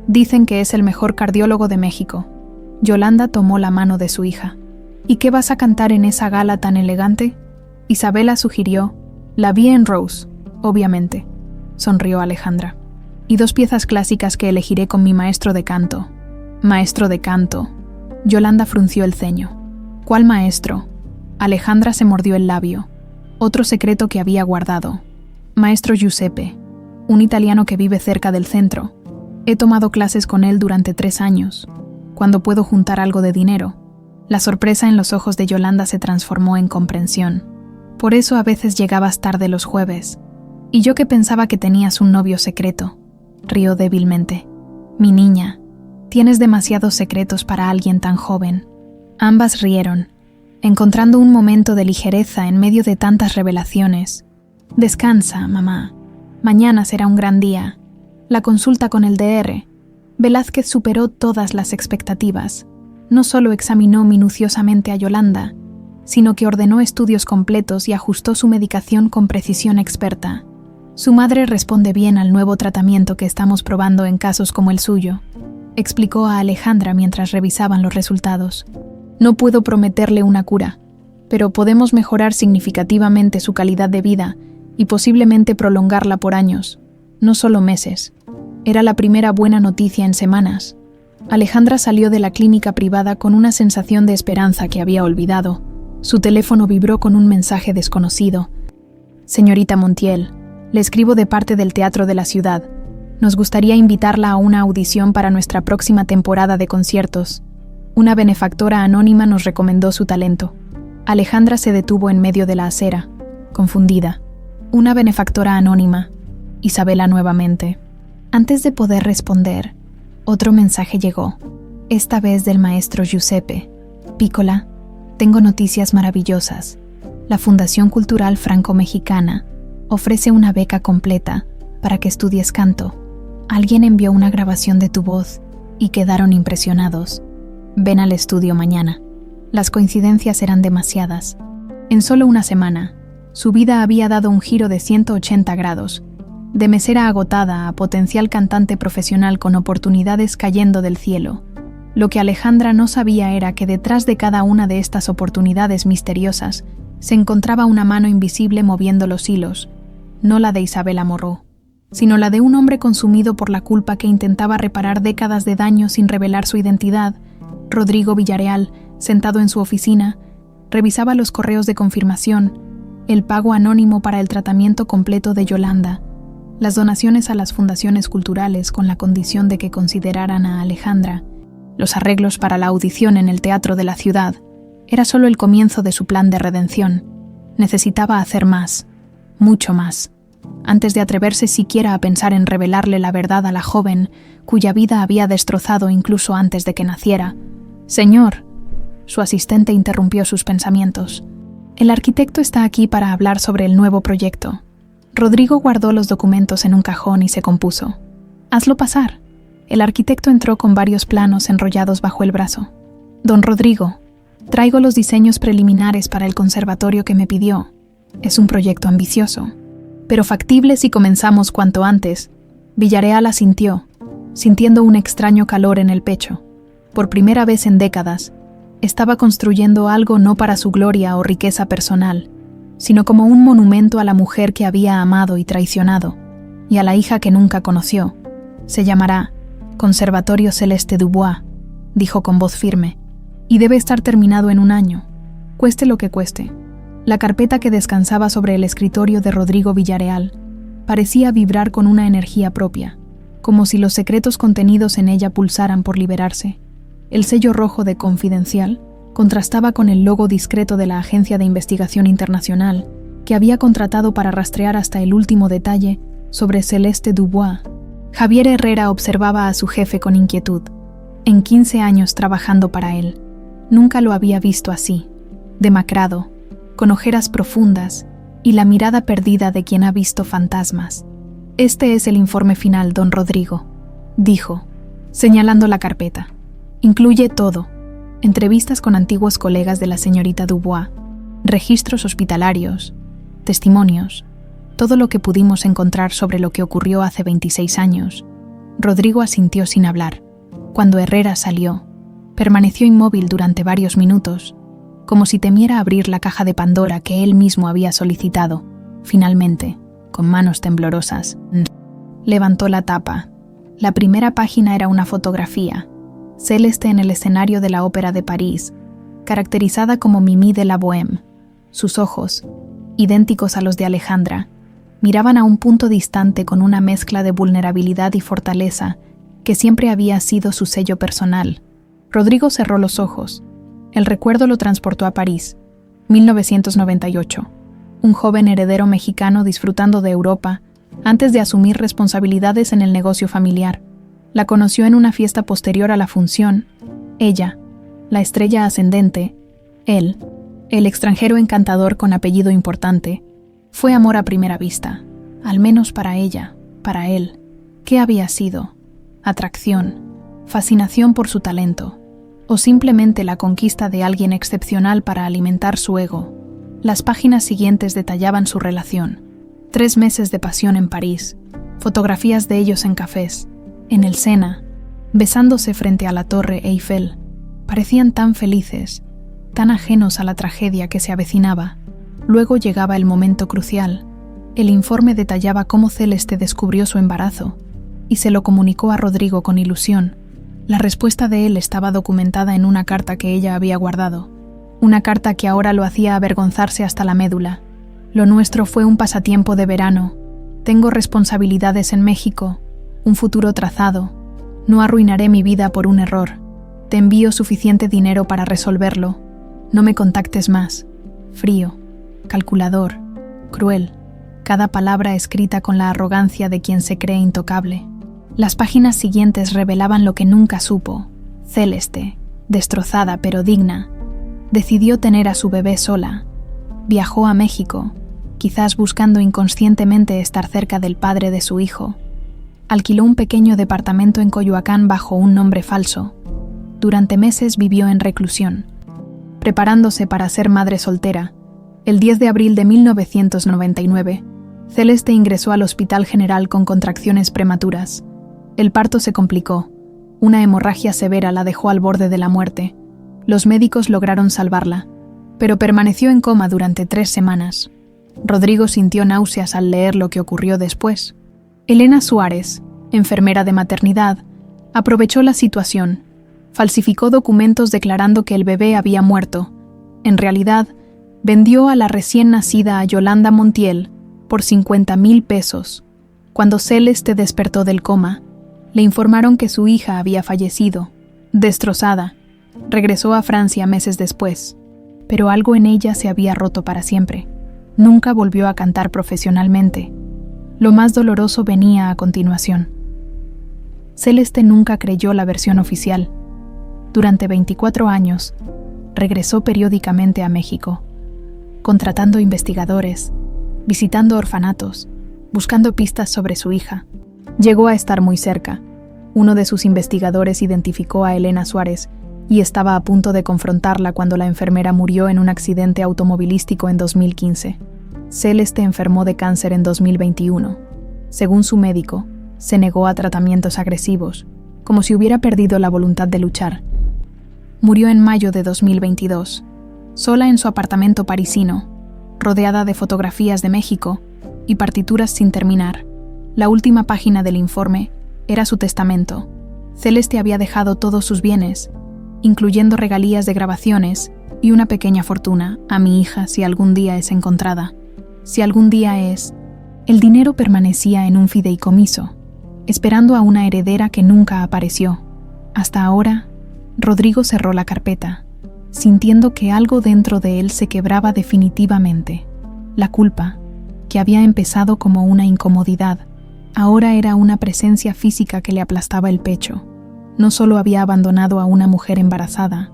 Dicen que es el mejor cardiólogo de México. Yolanda tomó la mano de su hija. ¿Y qué vas a cantar en esa gala tan elegante? Isabela sugirió. La vi en Rose, obviamente, sonrió Alejandra. Y 2 piezas clásicas que elegiré con mi maestro de canto. Maestro de canto. Yolanda frunció el ceño. ¿Cuál maestro? Alejandra se mordió el labio. Otro secreto que había guardado. Maestro Giuseppe, un italiano que vive cerca del centro. He tomado clases con él durante 3 años. Cuando puedo juntar algo de dinero. La sorpresa en los ojos de Yolanda se transformó en comprensión. Por eso a veces llegabas tarde los jueves. Y yo que pensaba que tenías un novio secreto. Rió débilmente. Mi niña, tienes demasiados secretos para alguien tan joven. Ambas rieron, encontrando un momento de ligereza en medio de tantas revelaciones. Descansa, mamá. Mañana será un gran día. La consulta con el Dr. Velázquez superó todas las expectativas. No solo examinó minuciosamente a Yolanda, sino que ordenó estudios completos y ajustó su medicación con precisión experta. Su madre responde bien al nuevo tratamiento que estamos probando en casos como el suyo, explicó a Alejandra mientras revisaban los resultados. No puedo prometerle una cura, pero podemos mejorar significativamente su calidad de vida y posiblemente prolongarla por años, no solo meses. Era la primera buena noticia en semanas. Alejandra salió de la clínica privada con una sensación de esperanza que había olvidado. Su teléfono vibró con un mensaje desconocido. Señorita Montiel, le escribo de parte del Teatro de la Ciudad. Nos gustaría invitarla a una audición para nuestra próxima temporada de conciertos. Una benefactora anónima nos recomendó su talento. Alejandra se detuvo en medio de la acera, confundida. Una benefactora anónima. Isabela nuevamente. Antes de poder responder, otro mensaje llegó, esta vez del maestro Giuseppe. Piccola, tengo noticias maravillosas. La Fundación Cultural Franco-Mexicana ofrece una beca completa para que estudies canto. Alguien envió una grabación de tu voz y quedaron impresionados. Ven al estudio mañana. Las coincidencias eran demasiadas. En solo una semana, su vida había dado un giro de 180 grados. De mesera agotada a potencial cantante profesional con oportunidades cayendo del cielo. Lo que Alejandra no sabía era que detrás de cada una de estas oportunidades misteriosas se encontraba una mano invisible moviendo los hilos, no la de Isabela Morró, sino la de un hombre consumido por la culpa que intentaba reparar décadas de daño sin revelar su identidad. Rodrigo Villarreal, sentado en su oficina, revisaba los correos de confirmación, el pago anónimo para el tratamiento completo de Yolanda, las donaciones a las fundaciones culturales con la condición de que consideraran a Alejandra, los arreglos para la audición en el teatro de la ciudad. Era solo el comienzo de su plan de redención. Necesitaba hacer más, mucho más, antes de atreverse siquiera a pensar en revelarle la verdad a la joven, cuya vida había destrozado incluso antes de que naciera. «Señor», su asistente interrumpió sus pensamientos. «El arquitecto está aquí para hablar sobre el nuevo proyecto». Rodrigo guardó los documentos en un cajón y se compuso. «Hazlo pasar». El arquitecto entró con varios planos enrollados bajo el brazo. «Don Rodrigo, traigo los diseños preliminares para el conservatorio que me pidió. Es un proyecto ambicioso, pero factible si comenzamos cuanto antes». Villarreal asintió, sintiendo un extraño calor en el pecho. Por primera vez en décadas, estaba construyendo algo no para su gloria o riqueza personal, sino como un monumento a la mujer que había amado y traicionado, y a la hija que nunca conoció. «Se llamará Conservatorio Celeste Dubois», dijo con voz firme, «y debe estar terminado en un año, cueste lo que cueste». La carpeta que descansaba sobre el escritorio de Rodrigo Villarreal parecía vibrar con una energía propia, como si los secretos contenidos en ella pulsaran por liberarse. El sello rojo de Confidencial contrastaba con el logo discreto de la Agencia de Investigación Internacional que había contratado para rastrear hasta el último detalle sobre Celeste Dubois. Javier Herrera observaba a su jefe con inquietud. En 15 años trabajando para él, nunca lo había visto así, demacrado, con ojeras profundas y la mirada perdida de quien ha visto fantasmas. «Este es el informe final, don Rodrigo», dijo, señalando la carpeta. «Incluye todo: entrevistas con antiguos colegas de la señorita Dubois, registros hospitalarios, testimonios, todo lo que pudimos encontrar sobre lo que ocurrió hace 26 años». Rodrigo asintió sin hablar. Cuando Herrera salió, permaneció inmóvil durante varios minutos, como si temiera abrir la caja de Pandora que él mismo había solicitado. Finalmente, con manos temblorosas, levantó la tapa. La primera página era una fotografía, Celeste en el escenario de la Ópera de París, caracterizada como Mimi de la Bohème. Sus ojos, idénticos a los de Alejandra, miraban a un punto distante con una mezcla de vulnerabilidad y fortaleza que siempre había sido su sello personal. Rodrigo cerró los ojos. El recuerdo lo transportó a París, 1998. Un joven heredero mexicano disfrutando de Europa antes de asumir responsabilidades en el negocio familiar. La conoció en una fiesta posterior a la función. Ella, la estrella ascendente; él, el extranjero encantador con apellido importante. Fue amor a primera vista, al menos para ella, para él. ¿Qué había sido? ¿Atracción? ¿Fascinación por su talento? ¿O simplemente la conquista de alguien excepcional para alimentar su ego? Las páginas siguientes detallaban su relación. 3 meses de pasión en París, fotografías de ellos en cafés, en el Sena, besándose frente a la Torre Eiffel. Parecían tan felices, tan ajenos a la tragedia que se avecinaba. Luego llegaba el momento crucial. El informe detallaba cómo Celeste descubrió su embarazo y se lo comunicó a Rodrigo con ilusión. La respuesta de él estaba documentada en una carta que ella había guardado. Una carta que ahora lo hacía avergonzarse hasta la médula. «Lo nuestro fue un pasatiempo de verano. Tengo responsabilidades en México, un futuro trazado. No arruinaré mi vida por un error. Te envío suficiente dinero para resolverlo. No me contactes más». Frío, calculador, cruel, cada palabra escrita con la arrogancia de quien se cree intocable. Las páginas siguientes revelaban lo que nunca supo. Celeste, destrozada pero digna, decidió tener a su bebé sola. Viajó a México, quizás buscando inconscientemente estar cerca del padre de su hijo. Alquiló un pequeño departamento en Coyoacán bajo un nombre falso. Durante meses vivió en reclusión, preparándose para ser madre soltera. El 10 de abril de 1999, Celeste ingresó al Hospital General con contracciones prematuras. El parto se complicó. Una hemorragia severa la dejó al borde de la muerte. Los médicos lograron salvarla, pero permaneció en coma durante 3 semanas. Rodrigo sintió náuseas al leer lo que ocurrió después. Elena Suárez, enfermera de maternidad, aprovechó la situación. Falsificó documentos declarando que el bebé había muerto. En realidad, vendió a la recién nacida a Yolanda Montiel por 50,000 pesos. Cuando Celeste despertó del coma, le informaron que su hija había fallecido. Destrozada, regresó a Francia meses después, pero algo en ella se había roto para siempre. Nunca volvió a cantar profesionalmente. Lo más doloroso venía a continuación. Celeste nunca creyó la versión oficial. Durante 24 años, regresó periódicamente a México, contratando investigadores, visitando orfanatos, buscando pistas sobre su hija. Llegó a estar muy cerca. Uno de sus investigadores identificó a Elena Suárez y estaba a punto de confrontarla cuando la enfermera murió en un accidente automovilístico en 2015. Celeste enfermó de cáncer en 2021. Según su médico, se negó a tratamientos agresivos, como si hubiera perdido la voluntad de luchar. Murió en mayo de 2022, sola en su apartamento parisino, rodeada de fotografías de México y partituras sin terminar. La última página del informe era su testamento. Celeste había dejado todos sus bienes, incluyendo regalías de grabaciones y una pequeña fortuna, a mi hija si algún día es encontrada. Si algún día es... El dinero permanecía en un fideicomiso, esperando a una heredera que nunca apareció. Hasta ahora, Rodrigo cerró la carpeta, sintiendo que algo dentro de él se quebraba definitivamente. La culpa, que había empezado como una incomodidad, ahora era una presencia física que le aplastaba el pecho. No solo había abandonado a una mujer embarazada,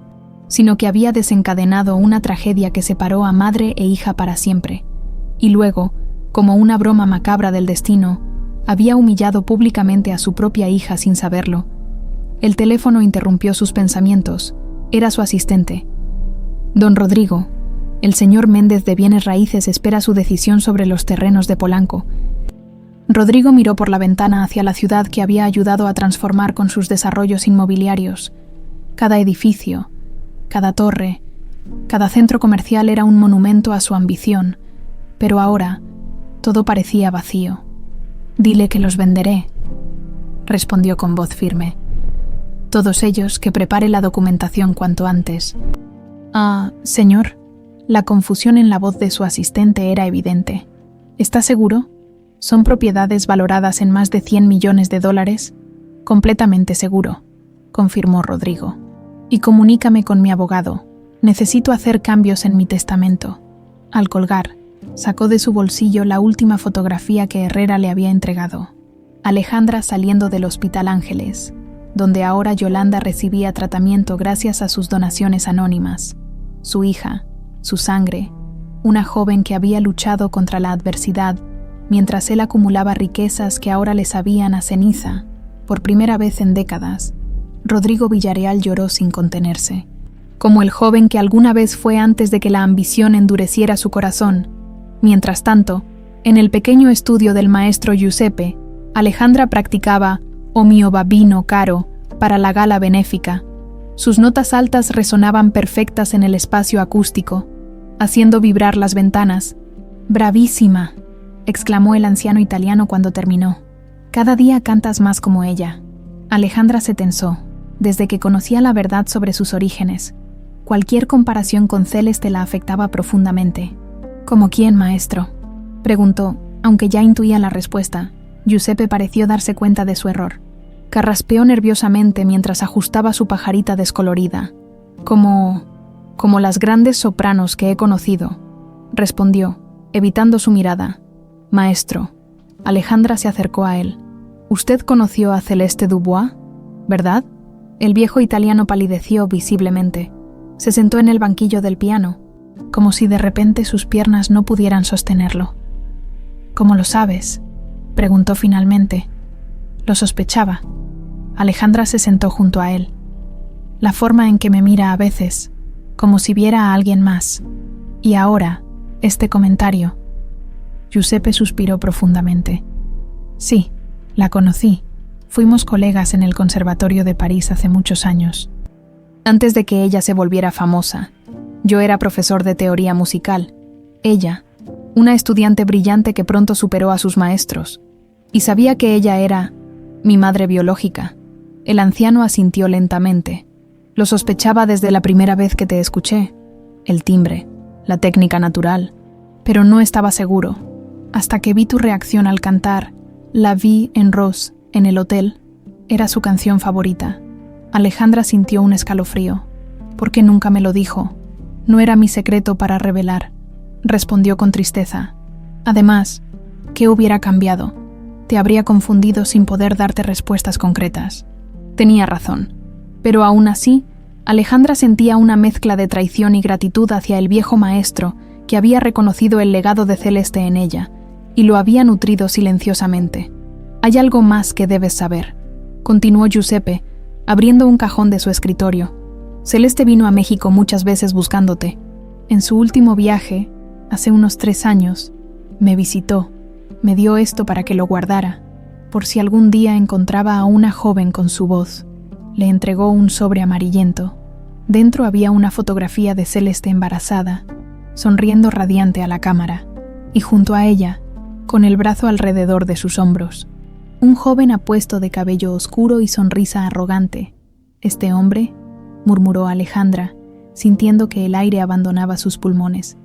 sino que había desencadenado una tragedia que separó a madre e hija para siempre. Y luego, como una broma macabra del destino, había humillado públicamente a su propia hija sin saberlo. El teléfono interrumpió sus pensamientos. Era su asistente. Don Rodrigo, el señor Méndez de Bienes Raíces espera su decisión sobre los terrenos de Polanco. Rodrigo miró por la ventana hacia la ciudad que había ayudado a transformar con sus desarrollos inmobiliarios. Cada edificio, cada torre, cada centro comercial era un monumento a su ambición, pero ahora todo parecía vacío. «Dile que los venderé», respondió con voz firme. «Todos ellos, que prepare la documentación cuanto antes». «Ah, señor». La confusión en la voz de su asistente era evidente. «¿Está seguro? ¿Son propiedades valoradas en más de 100 millones de dólares? Completamente seguro», confirmó Rodrigo. «Y comunícame con mi abogado. Necesito hacer cambios en mi testamento». Al colgar, sacó de su bolsillo la última fotografía que Herrera le había entregado. Alejandra saliendo del Hospital Ángeles, donde ahora Yolanda recibía tratamiento gracias a sus donaciones anónimas. Su hija, su sangre, una joven que había luchado contra la adversidad, mientras él acumulaba riquezas que ahora le sabían a ceniza. Por primera vez en décadas, Rodrigo Villarreal lloró sin contenerse. Como el joven que alguna vez fue antes de que la ambición endureciera su corazón. Mientras tanto, en el pequeño estudio del maestro Giuseppe, Alejandra practicaba «O mio babino caro» para la gala benéfica. Sus notas altas resonaban perfectas en el espacio acústico, haciendo vibrar las ventanas. «Bravísima», exclamó el anciano italiano cuando terminó. «Cada día cantas más como ella». Alejandra se tensó, desde que conocía la verdad sobre sus orígenes. Cualquier comparación con Celeste la afectaba profundamente. «¿Como quién, maestro?», preguntó, aunque ya intuía la respuesta. Giuseppe pareció darse cuenta de su error. Carraspeó nerviosamente mientras ajustaba su pajarita descolorida. Como las grandes sopranos que he conocido», respondió, evitando su mirada. «Maestro». Alejandra se acercó a él. Usted conoció a Celeste Dubois, ¿verdad? El viejo italiano palideció visiblemente. Se sentó en el banquillo del piano, como si de repente sus piernas no pudieran sostenerlo. ¿Cómo lo sabes?, preguntó finalmente. Lo sospechaba. Alejandra se sentó junto a él. La forma en que me mira a veces, como si viera a alguien más. Y ahora, este comentario. Giuseppe suspiró profundamente. Sí, la conocí. Fuimos colegas en el Conservatorio de París hace muchos años. Antes de que ella se volviera famosa, yo era profesor de teoría musical. Ella, una estudiante brillante que pronto superó a sus maestros. Y sabía que ella era mi madre biológica. El anciano asintió lentamente. Lo sospechaba desde la primera vez que te escuché. El timbre, la técnica natural. Pero no estaba seguro, hasta que vi tu reacción al cantar La Vie en Rose en el hotel. Era su canción favorita. Alejandra sintió un escalofrío. ¿Por qué nunca me lo dijo? No era mi secreto para revelar, respondió con tristeza. Además, ¿qué hubiera cambiado? Te habría confundido sin poder darte respuestas concretas. Tenía razón, pero aún así, Alejandra sentía una mezcla de traición y gratitud hacia el viejo maestro que había reconocido el legado de Celeste en ella y lo había nutrido silenciosamente. Hay algo más que debes saber, continuó Giuseppe, abriendo un cajón de su escritorio. Celeste vino a México muchas veces buscándote. En su último viaje, hace unos 3 años, me visitó. Me dio esto para que lo guardara, por si algún día encontraba a una joven con su voz. Le entregó un sobre amarillento. Dentro había una fotografía de Celeste embarazada, sonriendo radiante a la cámara, y junto a ella, con el brazo alrededor de sus hombros, un joven apuesto de cabello oscuro y sonrisa arrogante. «Este hombre», murmuró Alejandra, sintiendo que el aire abandonaba sus pulmones.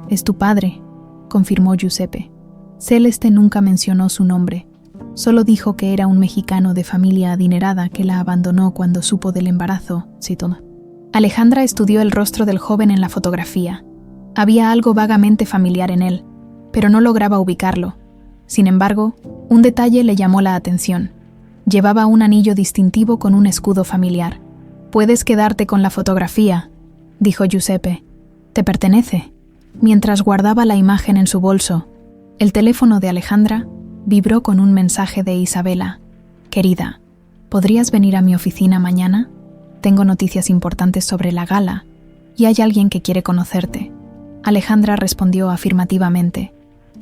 «Es tu padre», confirmó Giuseppe. Celeste nunca mencionó su nombre, solo dijo que era un mexicano de familia adinerada que la abandonó cuando supo del embarazo, citó. Alejandra estudió el rostro del joven en la fotografía. Había algo vagamente familiar en él, pero no lograba ubicarlo. Sin embargo, un detalle le llamó la atención. Llevaba un anillo distintivo con un escudo familiar. «Puedes quedarte con la fotografía», dijo Giuseppe. «Te pertenece». Mientras guardaba la imagen en su bolso, el teléfono de Alejandra vibró con un mensaje de Isabela. «Querida, ¿podrías venir a mi oficina mañana? Tengo noticias importantes sobre la gala y hay alguien que quiere conocerte». Alejandra respondió afirmativamente,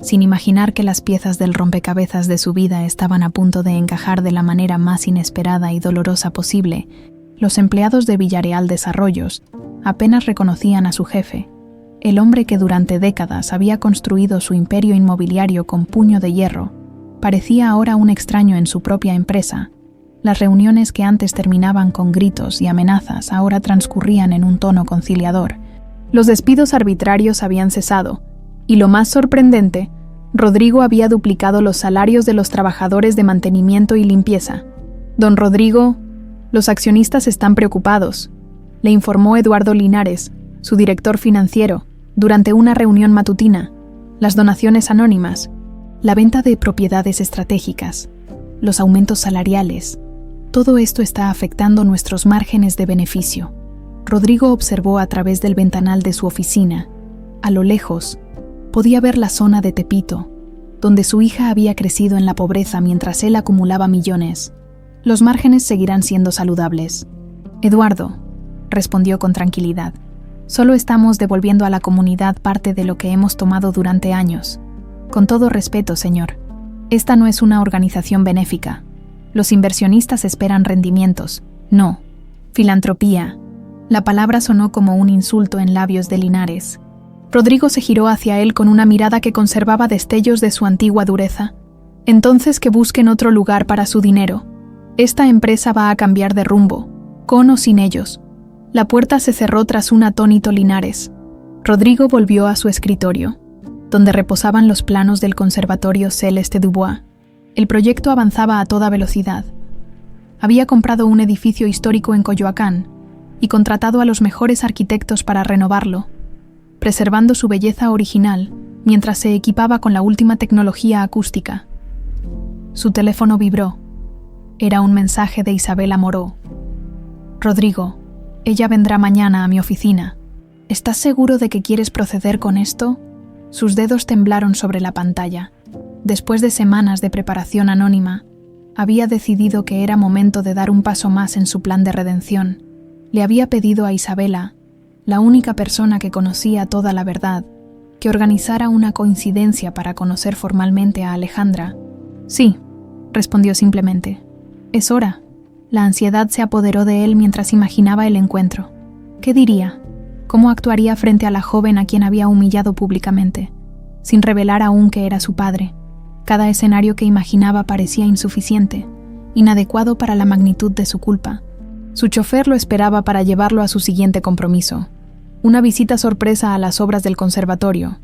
sin imaginar que las piezas del rompecabezas de su vida estaban a punto de encajar de la manera más inesperada y dolorosa posible. Los empleados de Villareal Desarrollos apenas reconocían a su jefe, el hombre que durante décadas había construido su imperio inmobiliario con puño de hierro. Parecía ahora un extraño en su propia empresa. Las reuniones que antes terminaban con gritos y amenazas ahora transcurrían en un tono conciliador. Los despidos arbitrarios habían cesado, y lo más sorprendente, Rodrigo había duplicado los salarios de los trabajadores de mantenimiento y limpieza. «Don Rodrigo, los accionistas están preocupados», le informó Eduardo Linares, su director financiero, durante una reunión matutina. Las donaciones anónimas, la venta de propiedades estratégicas, los aumentos salariales, todo esto está afectando nuestros márgenes de beneficio. Rodrigo observó a través del ventanal de su oficina. A lo lejos, podía ver la zona de Tepito, donde su hija había crecido en la pobreza mientras él acumulaba millones. Los márgenes seguirán siendo saludables. «Eduardo», respondió con tranquilidad, «solo estamos devolviendo a la comunidad parte de lo que hemos tomado durante años. Con todo respeto, señor, esta no es una organización benéfica. Los inversionistas esperan rendimientos, no filantropía». La palabra sonó como un insulto en labios de Linares. Rodrigo se giró hacia él con una mirada que conservaba destellos de su antigua dureza. «Entonces que busquen otro lugar para su dinero. Esta empresa va a cambiar de rumbo, con o sin ellos». La puerta se cerró tras un atónito Linares. Rodrigo volvió a su escritorio, donde reposaban los planos del Conservatorio Celeste Dubois. El proyecto avanzaba a toda velocidad. Había comprado un edificio histórico en Coyoacán y contratado a los mejores arquitectos para renovarlo, preservando su belleza original mientras se equipaba con la última tecnología acústica. Su teléfono vibró. Era un mensaje de Isabela Moreau. «Rodrigo, ella vendrá mañana a mi oficina. ¿Estás seguro de que quieres proceder con esto?» Sus dedos temblaron sobre la pantalla. Después de semanas de preparación anónima, había decidido que era momento de dar un paso más en su plan de redención. Le había pedido a Isabela, la única persona que conocía toda la verdad, que organizara una coincidencia para conocer formalmente a Alejandra. «Sí», respondió simplemente. «Es hora». La ansiedad se apoderó de él mientras imaginaba el encuentro. ¿Qué diría? ¿Cómo actuaría frente a la joven a quien había humillado públicamente, sin revelar aún que era su padre? Cada escenario que imaginaba parecía insuficiente, inadecuado para la magnitud de su culpa. Su chofer lo esperaba para llevarlo a su siguiente compromiso, una visita sorpresa a las obras del conservatorio.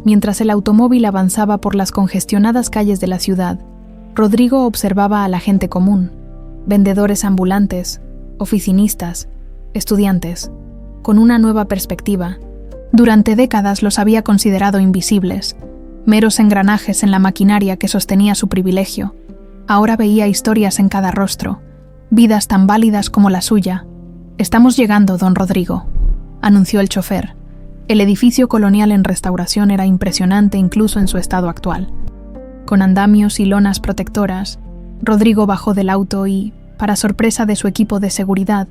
Mientras el automóvil avanzaba por las congestionadas calles de la ciudad, Rodrigo observaba a la gente común, vendedores ambulantes, oficinistas, estudiantes, con una nueva perspectiva. Durante décadas los había considerado invisibles, meros engranajes en la maquinaria que sostenía su privilegio. Ahora veía historias en cada rostro, vidas tan válidas como la suya. «Estamos llegando, don Rodrigo», anunció el chofer. El edificio colonial en restauración era impresionante incluso en su estado actual. Con andamios y lonas protectoras, Rodrigo bajó del auto y, para sorpresa de su equipo de seguridad,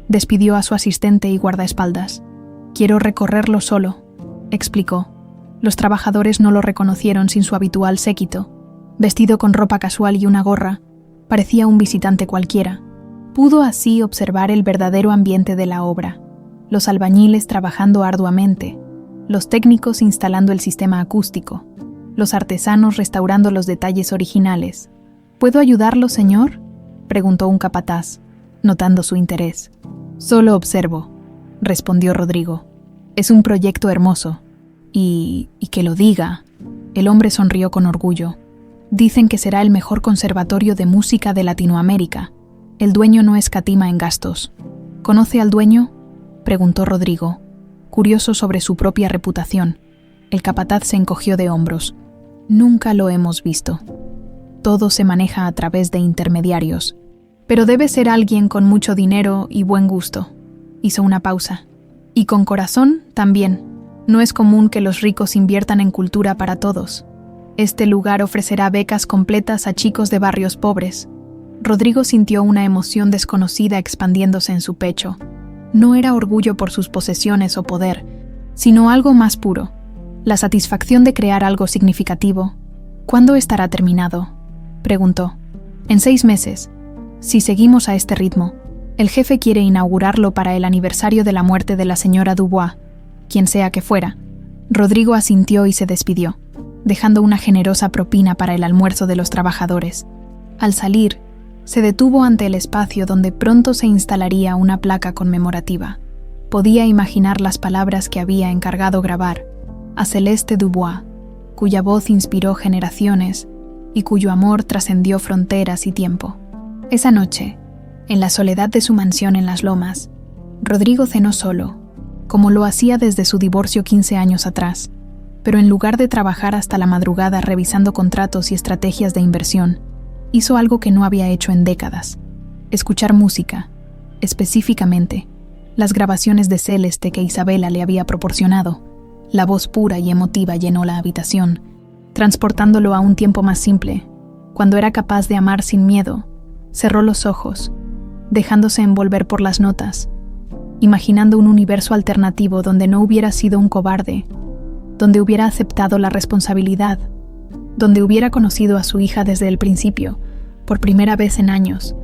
despidió a su asistente y guardaespaldas. «Quiero recorrerlo solo», explicó. Los trabajadores no lo reconocieron sin su habitual séquito. Vestido con ropa casual y una gorra, parecía un visitante cualquiera. Pudo así observar el verdadero ambiente de la obra. Los albañiles trabajando arduamente, los técnicos instalando el sistema acústico, los artesanos restaurando los detalles originales. «¿Puedo ayudarlo, señor?», preguntó un capataz, notando su interés. «Solo observo», respondió Rodrigo. «Es un proyecto hermoso. Y que lo diga». El hombre sonrió con orgullo. «Dicen que será el mejor conservatorio de música de Latinoamérica. El dueño no escatima en gastos». «¿Conoce al dueño?», preguntó Rodrigo, curioso sobre su propia reputación. El capataz se encogió de hombros. «Nunca lo hemos visto. Todo se maneja a través de intermediarios. Pero debe ser alguien con mucho dinero y buen gusto». Hizo una pausa. «Y con corazón también. No es común que los ricos inviertan en cultura para todos. Este lugar ofrecerá becas completas a chicos de barrios pobres». Rodrigo sintió una emoción desconocida expandiéndose en su pecho. No era orgullo por sus posesiones o poder, sino algo más puro, la satisfacción de crear algo significativo. «¿Cuándo estará terminado?», preguntó. «En 6 meses. Si seguimos a este ritmo, el jefe quiere inaugurarlo para el aniversario de la muerte de la señora Dubois, quien sea que fuera». Rodrigo asintió y se despidió, dejando una generosa propina para el almuerzo de los trabajadores. Al salir, se detuvo ante el espacio donde pronto se instalaría una placa conmemorativa. Podía imaginar las palabras que había encargado grabar a Celeste Dubois, cuya voz inspiró generaciones y cuyo amor trascendió fronteras y tiempo. Esa noche, en la soledad de su mansión en Las Lomas, Rodrigo cenó solo, como lo hacía desde su divorcio 15 años atrás, pero en lugar de trabajar hasta la madrugada revisando contratos y estrategias de inversión, hizo algo que no había hecho en décadas: escuchar música, específicamente las grabaciones de Celeste que Isabela le había proporcionado. La voz pura y emotiva llenó la habitación, transportándolo a un tiempo más simple, cuando era capaz de amar sin miedo. Cerró los ojos, dejándose envolver por las notas, imaginando un universo alternativo donde no hubiera sido un cobarde, donde hubiera aceptado la responsabilidad, donde hubiera conocido a su hija desde el principio, por primera vez en años.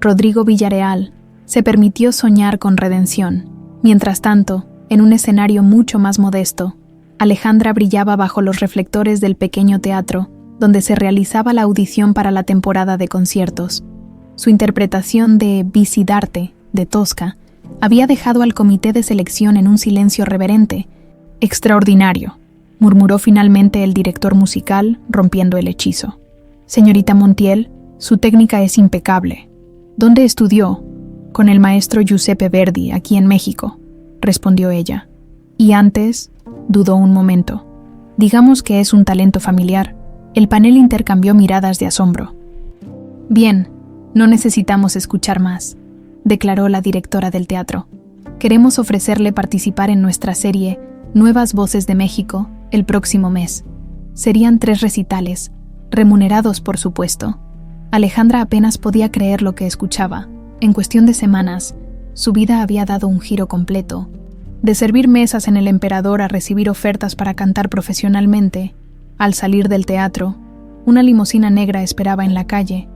Rodrigo Villarreal se permitió soñar con redención. Mientras tanto, en un escenario mucho más modesto, Alejandra brillaba bajo los reflectores del pequeño teatro, donde se realizaba la audición para la temporada de conciertos. Su interpretación de Visidarte, de Tosca, había dejado al comité de selección en un silencio reverente. «Extraordinario», murmuró finalmente el director musical, rompiendo el hechizo. «Señorita Montiel, su técnica es impecable». «¿Dónde estudió?» «Con el maestro Giuseppe Verdi, aquí en México», respondió ella. «Y antes», dudó un momento. «Digamos que es un talento familiar». El panel intercambió miradas de asombro. «Bien, No necesitamos escuchar más, declaró la directora del teatro. Queremos ofrecerle participar en nuestra serie Nuevas Voces de México el próximo mes. Serían 3 recitales, remunerados por supuesto. Alejandra apenas podía creer lo que escuchaba. En cuestión de semanas, su vida había dado un giro completo. De servir mesas en el Emperador a recibir ofertas para cantar profesionalmente. Al salir del teatro, una limusina negra esperaba en la calle.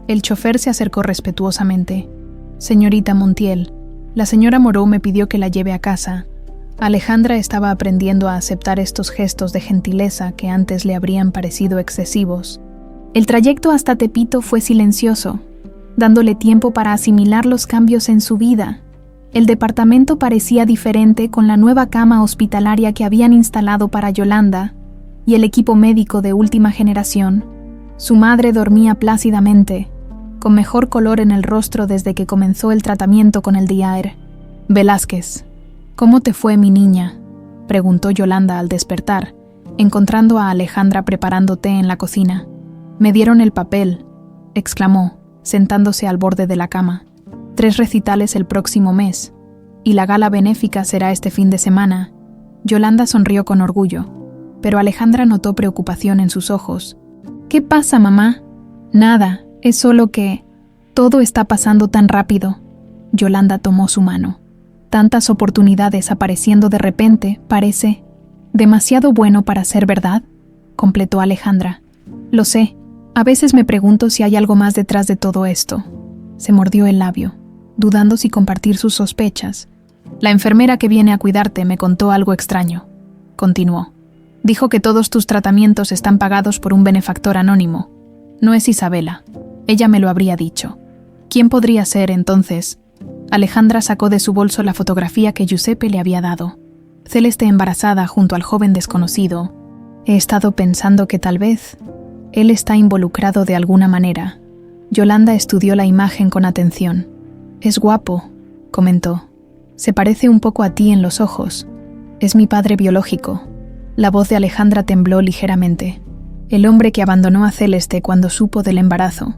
El chofer se acercó respetuosamente. «Señorita Montiel, la señora Moreau me pidió que la lleve a casa». Alejandra estaba aprendiendo a aceptar estos gestos de gentileza que antes le habrían parecido excesivos. El trayecto hasta Tepito fue silencioso, dándole tiempo para asimilar los cambios en su vida. El departamento parecía diferente con la nueva cama hospitalaria que habían instalado para Yolanda y el equipo médico de última generación. Su madre dormía plácidamente, con mejor color en el rostro desde que comenzó el tratamiento con el Diaer. «Velázquez, ¿cómo te fue, mi niña?», preguntó Yolanda al despertar, encontrando a Alejandra preparando té en la cocina. «Me dieron el papel», exclamó, sentándose al borde de la cama. 3 recitales el próximo mes, y la gala benéfica será este fin de semana. Yolanda sonrió con orgullo, pero Alejandra notó preocupación en sus ojos. «¿Qué pasa, mamá?» «Nada, es solo que todo está pasando tan rápido». Yolanda tomó su mano. «Tantas oportunidades apareciendo de repente, parece demasiado bueno para ser verdad», completó Alejandra. «Lo sé, a veces me pregunto si hay algo más detrás de todo esto». Se mordió el labio, dudando si compartir sus sospechas. «La enfermera que viene a cuidarte me contó algo extraño», continuó. «Dijo que todos tus tratamientos están pagados por un benefactor anónimo. No es Isabela. Ella me lo habría dicho. ¿Quién podría ser, entonces?» Alejandra sacó de su bolso la fotografía que Giuseppe le había dado. Celeste embarazada junto al joven desconocido. «He estado pensando que tal vez él está involucrado de alguna manera». Yolanda estudió la imagen con atención. «Es guapo», comentó. «Se parece un poco a ti en los ojos. Es mi padre biológico». La voz de Alejandra tembló ligeramente. «El hombre que abandonó a Celeste cuando supo del embarazo».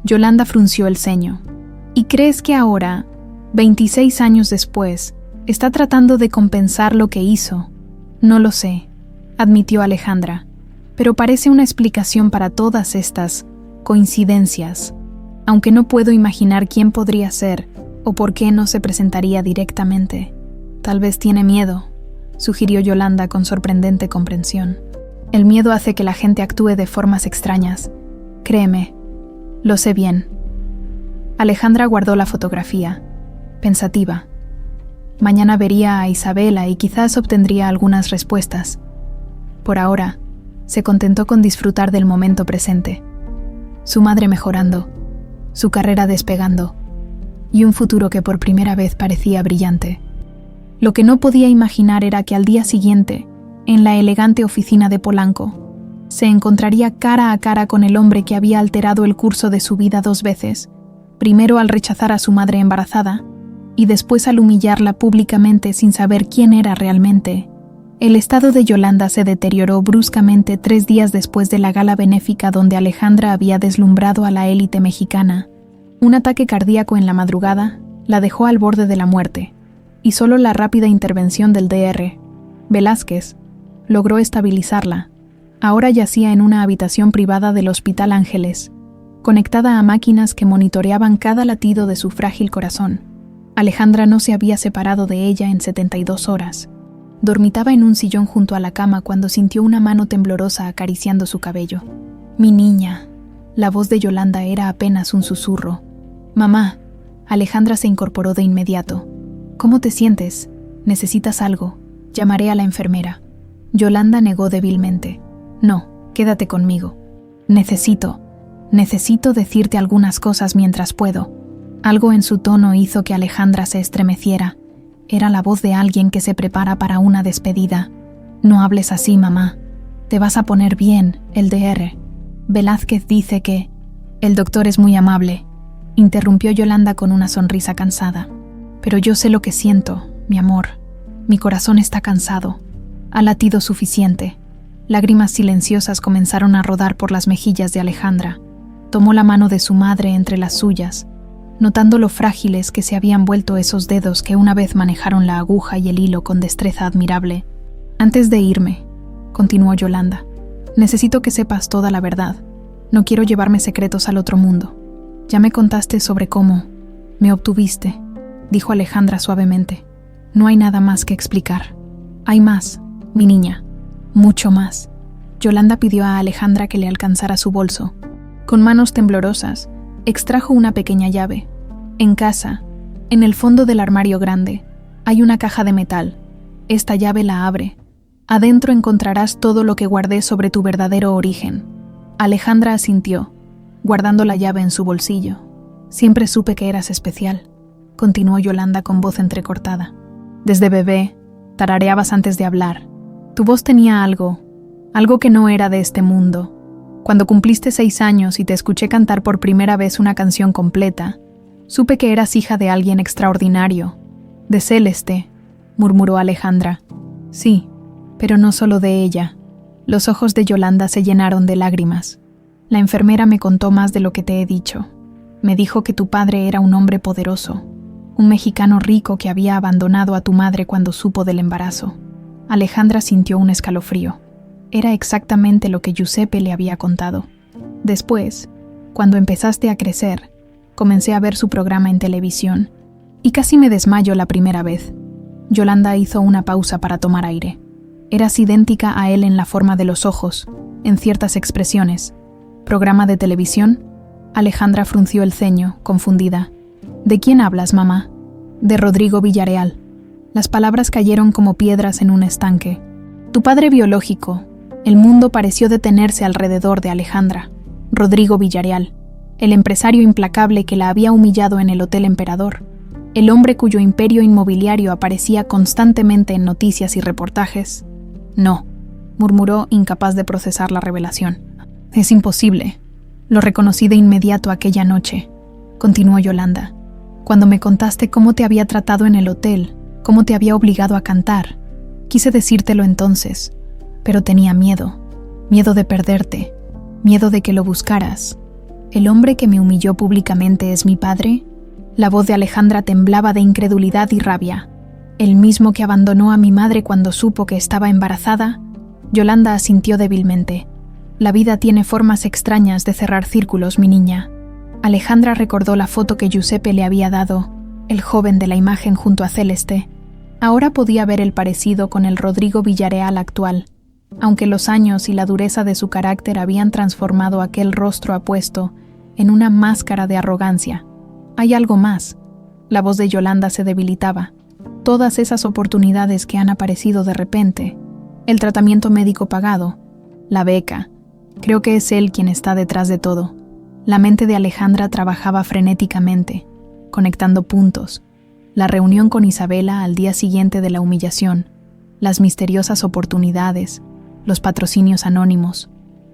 Yolanda frunció el ceño. «¿Y crees que ahora, 26 años después, está tratando de compensar lo que hizo?» «No lo sé», admitió Alejandra, «pero parece una explicación para todas estas coincidencias, aunque no puedo imaginar quién podría ser o por qué no se presentaría directamente. Tal vez tiene miedo», sugirió Yolanda con sorprendente comprensión. «El miedo hace que la gente actúe de formas extrañas. Créeme, lo sé bien». Alejandra guardó la fotografía, pensativa. Mañana vería a Isabela y quizás obtendría algunas respuestas. Por ahora, se contentó con disfrutar del momento presente. Su madre mejorando, su carrera despegando, y un futuro que por primera vez parecía brillante. Lo que no podía imaginar era que al día siguiente, en la elegante oficina de Polanco, se encontraría cara a cara con el hombre que había alterado el curso de su vida 2 veces, primero al rechazar a su madre embarazada, y después al humillarla públicamente sin saber quién era realmente. El estado de Yolanda se deterioró bruscamente 3 días después de la gala benéfica donde Alejandra había deslumbrado a la élite mexicana. Un ataque cardíaco en la madrugada la dejó al borde de la muerte, y solo la rápida intervención del Dr. Velázquez logró estabilizarla. Ahora yacía en una habitación privada del Hospital Ángeles, conectada a máquinas que monitoreaban cada latido de su frágil corazón. Alejandra no se había separado de ella en 72 horas. Dormitaba en un sillón junto a la cama cuando sintió una mano temblorosa acariciando su cabello. «Mi niña». La voz de Yolanda era apenas un susurro. «Mamá». Alejandra se incorporó de inmediato. «¿Cómo te sientes? ¿Necesitas algo? Llamaré a la enfermera». Yolanda negó débilmente. «No, quédate conmigo. Necesito decirte algunas cosas mientras puedo». Algo en su tono hizo que Alejandra se estremeciera. Era la voz de alguien que se prepara para una despedida. «No hables así, mamá. Te vas a poner bien, el Dr. Velázquez dice que...». «El doctor es muy amable», interrumpió Yolanda con una sonrisa cansada. «Pero yo sé lo que siento, mi amor. Mi corazón está cansado. Ha latido suficiente». Lágrimas silenciosas comenzaron a rodar por las mejillas de Alejandra. Tomó la mano de su madre entre las suyas, notando lo frágiles que se habían vuelto esos dedos que una vez manejaron la aguja y el hilo con destreza admirable. Antes de irme, continuó Yolanda, necesito que sepas toda la verdad. No quiero llevarme secretos al otro mundo. Ya me contaste sobre cómo me obtuviste, dijo Alejandra suavemente. No hay nada más que explicar. Hay más, mi niña, mucho más. Yolanda pidió a Alejandra que le alcanzara su bolso. Con manos temblorosas, extrajo una pequeña llave. En casa, en el fondo del armario grande, hay una caja de metal. Esta llave la abre. Adentro encontrarás todo lo que guardé sobre tu verdadero origen. Alejandra asintió, guardando la llave en su bolsillo. Siempre supe que eras especial, continuó Yolanda con voz entrecortada. Desde bebé, tarareabas antes de hablar. Tu voz tenía algo que no era de este mundo. Cuando cumpliste 6 años y te escuché cantar por primera vez una canción completa, supe que eras hija de alguien extraordinario. De Celeste, murmuró Alejandra. Sí, pero no solo de ella. Los ojos de Yolanda se llenaron de lágrimas. La enfermera me contó más de lo que te he dicho. Me dijo que tu padre era un hombre poderoso, un mexicano rico que había abandonado a tu madre cuando supo del embarazo. Alejandra sintió un escalofrío. Era exactamente lo que Giuseppe le había contado. Después, cuando empezaste a crecer, comencé a ver su programa en televisión y casi me desmayo la primera vez. Yolanda hizo una pausa para tomar aire. Eras idéntica a él en la forma de los ojos, en ciertas expresiones. ¿Programa de televisión? Alejandra frunció el ceño, confundida. ¿De quién hablas, mamá? De Rodrigo Villareal. Las palabras cayeron como piedras en un estanque. Tu padre biológico. El mundo pareció detenerse alrededor de Alejandra. Rodrigo Villareal, el empresario implacable que la había humillado en el Hotel Emperador. El hombre cuyo imperio inmobiliario aparecía constantemente en noticias y reportajes. No, murmuró, incapaz de procesar la revelación. Es imposible. Lo reconocí de inmediato aquella noche, continuó Yolanda. Cuando me contaste cómo te había tratado en el hotel, cómo te había obligado a cantar. Quise decírtelo entonces, pero tenía miedo de perderte, miedo de que lo buscaras. ¿El hombre que me humilló públicamente es mi padre? La voz de Alejandra temblaba de incredulidad y rabia. ¿El mismo que abandonó a mi madre cuando supo que estaba embarazada? Yolanda asintió débilmente. La vida tiene formas extrañas de cerrar círculos, mi niña. Alejandra recordó la foto que Giuseppe le había dado, el joven de la imagen junto a Celeste. Ahora podía ver el parecido con el Rodrigo Villareal actual, aunque los años y la dureza de su carácter habían transformado aquel rostro apuesto en una máscara de arrogancia. Hay algo más. La voz de Yolanda se debilitaba. Todas esas oportunidades que han aparecido de repente, el tratamiento médico pagado, la beca, creo que es él quien está detrás de todo. La mente de Alejandra trabajaba frenéticamente, conectando puntos. La reunión con Isabela al día siguiente de la humillación, las misteriosas oportunidades, los patrocinios anónimos.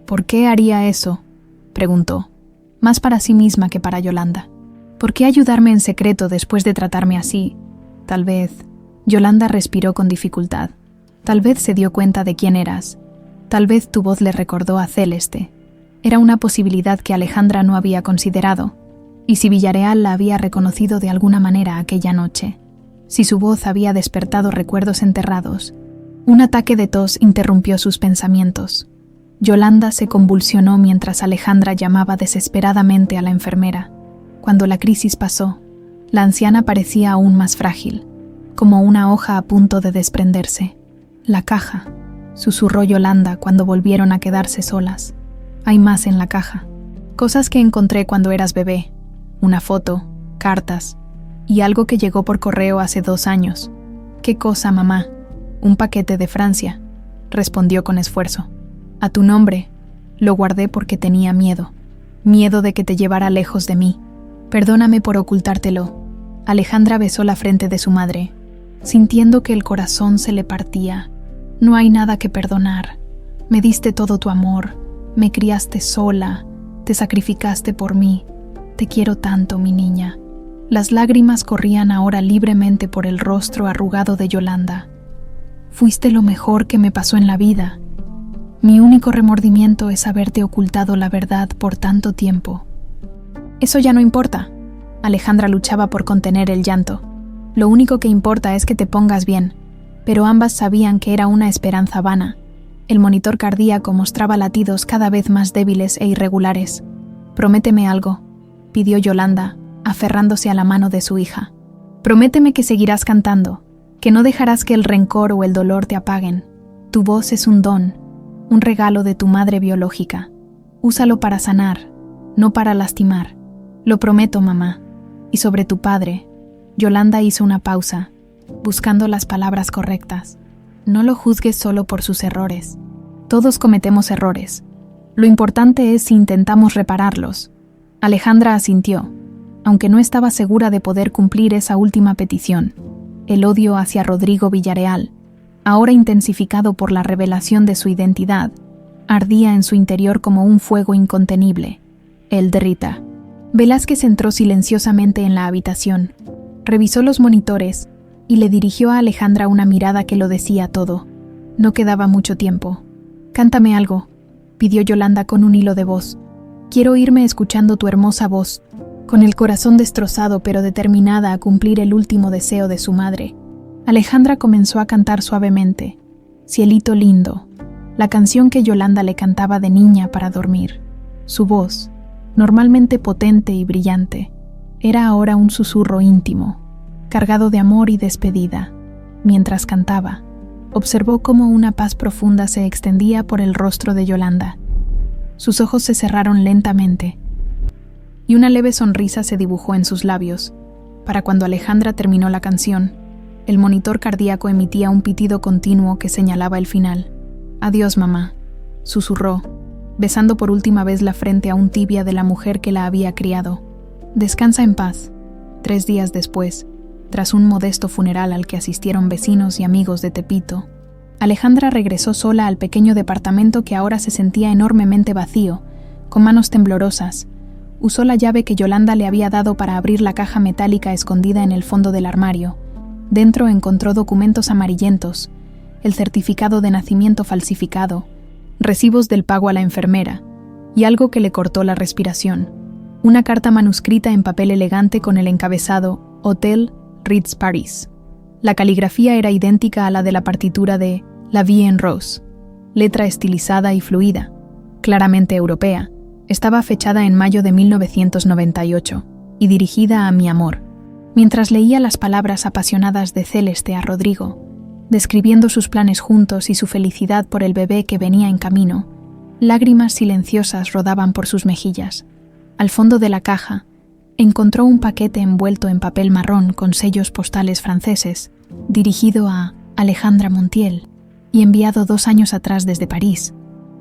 ¿Por qué haría eso?, preguntó, más para sí misma que para Yolanda. ¿Por qué ayudarme en secreto después de tratarme así? Tal vez. Yolanda respiró con dificultad. Tal vez se dio cuenta de quién eras. Tal vez tu voz le recordó a Celeste. Era una posibilidad que Alejandra no había considerado. Y si Villareal la había reconocido de alguna manera aquella noche, si su voz había despertado recuerdos enterrados, un ataque de tos interrumpió sus pensamientos. Yolanda se convulsionó mientras Alejandra llamaba desesperadamente a la enfermera. Cuando la crisis pasó, la anciana parecía aún más frágil, como una hoja a punto de desprenderse. La caja, susurró Yolanda cuando volvieron a quedarse solas. Hay más en la caja. Cosas que encontré cuando eras bebé. Una foto, cartas y algo que llegó por correo hace 2 años. ¿Qué cosa, mamá? Un paquete de Francia, respondió con esfuerzo. A tu nombre. Lo guardé porque tenía miedo. Miedo de que te llevara lejos de mí. Perdóname por ocultártelo. Alejandra besó la frente de su madre, sintiendo que el corazón se le partía. No hay nada que perdonar. Me diste todo tu amor. Me criaste sola. Te sacrificaste por mí. Te quiero tanto, mi niña. Las lágrimas corrían ahora libremente por el rostro arrugado de Yolanda. Fuiste lo mejor que me pasó en la vida. Mi único remordimiento es haberte ocultado la verdad por tanto tiempo. Eso ya no importa. Alejandra luchaba por contener el llanto. Lo único que importa es que te pongas bien. Pero ambas sabían que era una esperanza vana. El monitor cardíaco mostraba latidos cada vez más débiles e irregulares. «Prométeme algo», pidió Yolanda, aferrándose a la mano de su hija. «Prométeme que seguirás cantando, que no dejarás que el rencor o el dolor te apaguen. Tu voz es un don, un regalo de tu madre biológica. Úsalo para sanar, no para lastimar. Lo prometo, mamá. Y sobre tu padre». Yolanda hizo una pausa, buscando las palabras correctas. «No lo juzgues solo por sus errores. Todos cometemos errores. Lo importante es si intentamos repararlos». Alejandra asintió, aunque no estaba segura de poder cumplir esa última petición. El odio hacia Rodrigo Villarreal, ahora intensificado por la revelación de su identidad, ardía en su interior como un fuego incontenible. El de Rita. Velázquez entró silenciosamente en la habitación, revisó los monitores y le dirigió a Alejandra una mirada que lo decía todo. No quedaba mucho tiempo. «Cántame algo», pidió Yolanda con un hilo de voz. «Quiero irme escuchando tu hermosa voz», con el corazón destrozado pero determinada a cumplir el último deseo de su madre. Alejandra comenzó a cantar suavemente, «Cielito lindo», la canción que Yolanda le cantaba de niña para dormir. Su voz, normalmente potente y brillante, era ahora un susurro íntimo, cargado de amor y despedida. Mientras cantaba, observó cómo una paz profunda se extendía por el rostro de Yolanda. Sus ojos se cerraron lentamente, y una leve sonrisa se dibujó en sus labios. Para cuando Alejandra terminó la canción, el monitor cardíaco emitía un pitido continuo que señalaba el final. «Adiós, mamá», susurró, besando por última vez la frente aún tibia de la mujer que la había criado. «Descansa en paz». 3 días después, tras un modesto funeral al que asistieron vecinos y amigos de Tepito, Alejandra regresó sola al pequeño departamento que ahora se sentía enormemente vacío. Con manos temblorosas, usó la llave que Yolanda le había dado para abrir la caja metálica escondida en el fondo del armario. Dentro encontró documentos amarillentos, el certificado de nacimiento falsificado, recibos del pago a la enfermera y algo que le cortó la respiración: una carta manuscrita en papel elegante con el encabezado «Hotel Ritz Paris». La caligrafía era idéntica a la de la partitura de La Vie en Rose, letra estilizada y fluida, claramente europea. Estaba fechada en mayo de 1998 y dirigida a mi amor. Mientras leía las palabras apasionadas de Celeste a Rodrigo, describiendo sus planes juntos y su felicidad por el bebé que venía en camino, lágrimas silenciosas rodaban por sus mejillas. Al fondo de la caja, encontró un paquete envuelto en papel marrón con sellos postales franceses, dirigido a Alejandra Montiel y enviado 2 años atrás desde París.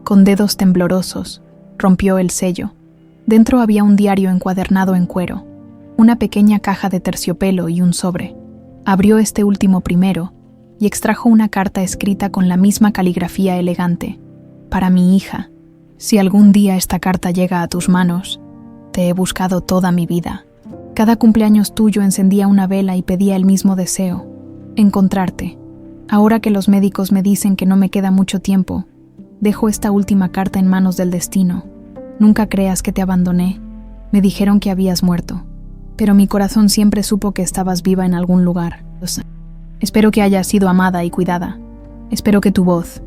Con dedos temblorosos, rompió el sello. Dentro había un diario encuadernado en cuero, una pequeña caja de terciopelo y un sobre. Abrió este último primero y extrajo una carta escrita con la misma caligrafía elegante. «Para mi hija, si algún día esta carta llega a tus manos, te he buscado toda mi vida. Cada cumpleaños tuyo encendía una vela y pedía el mismo deseo: encontrarte. Ahora que los médicos me dicen que no me queda mucho tiempo, dejo esta última carta en manos del destino. Nunca creas que te abandoné. Me dijeron que habías muerto, pero mi corazón siempre supo que estabas viva en algún lugar. Espero que hayas sido amada y cuidada. Espero que tu voz,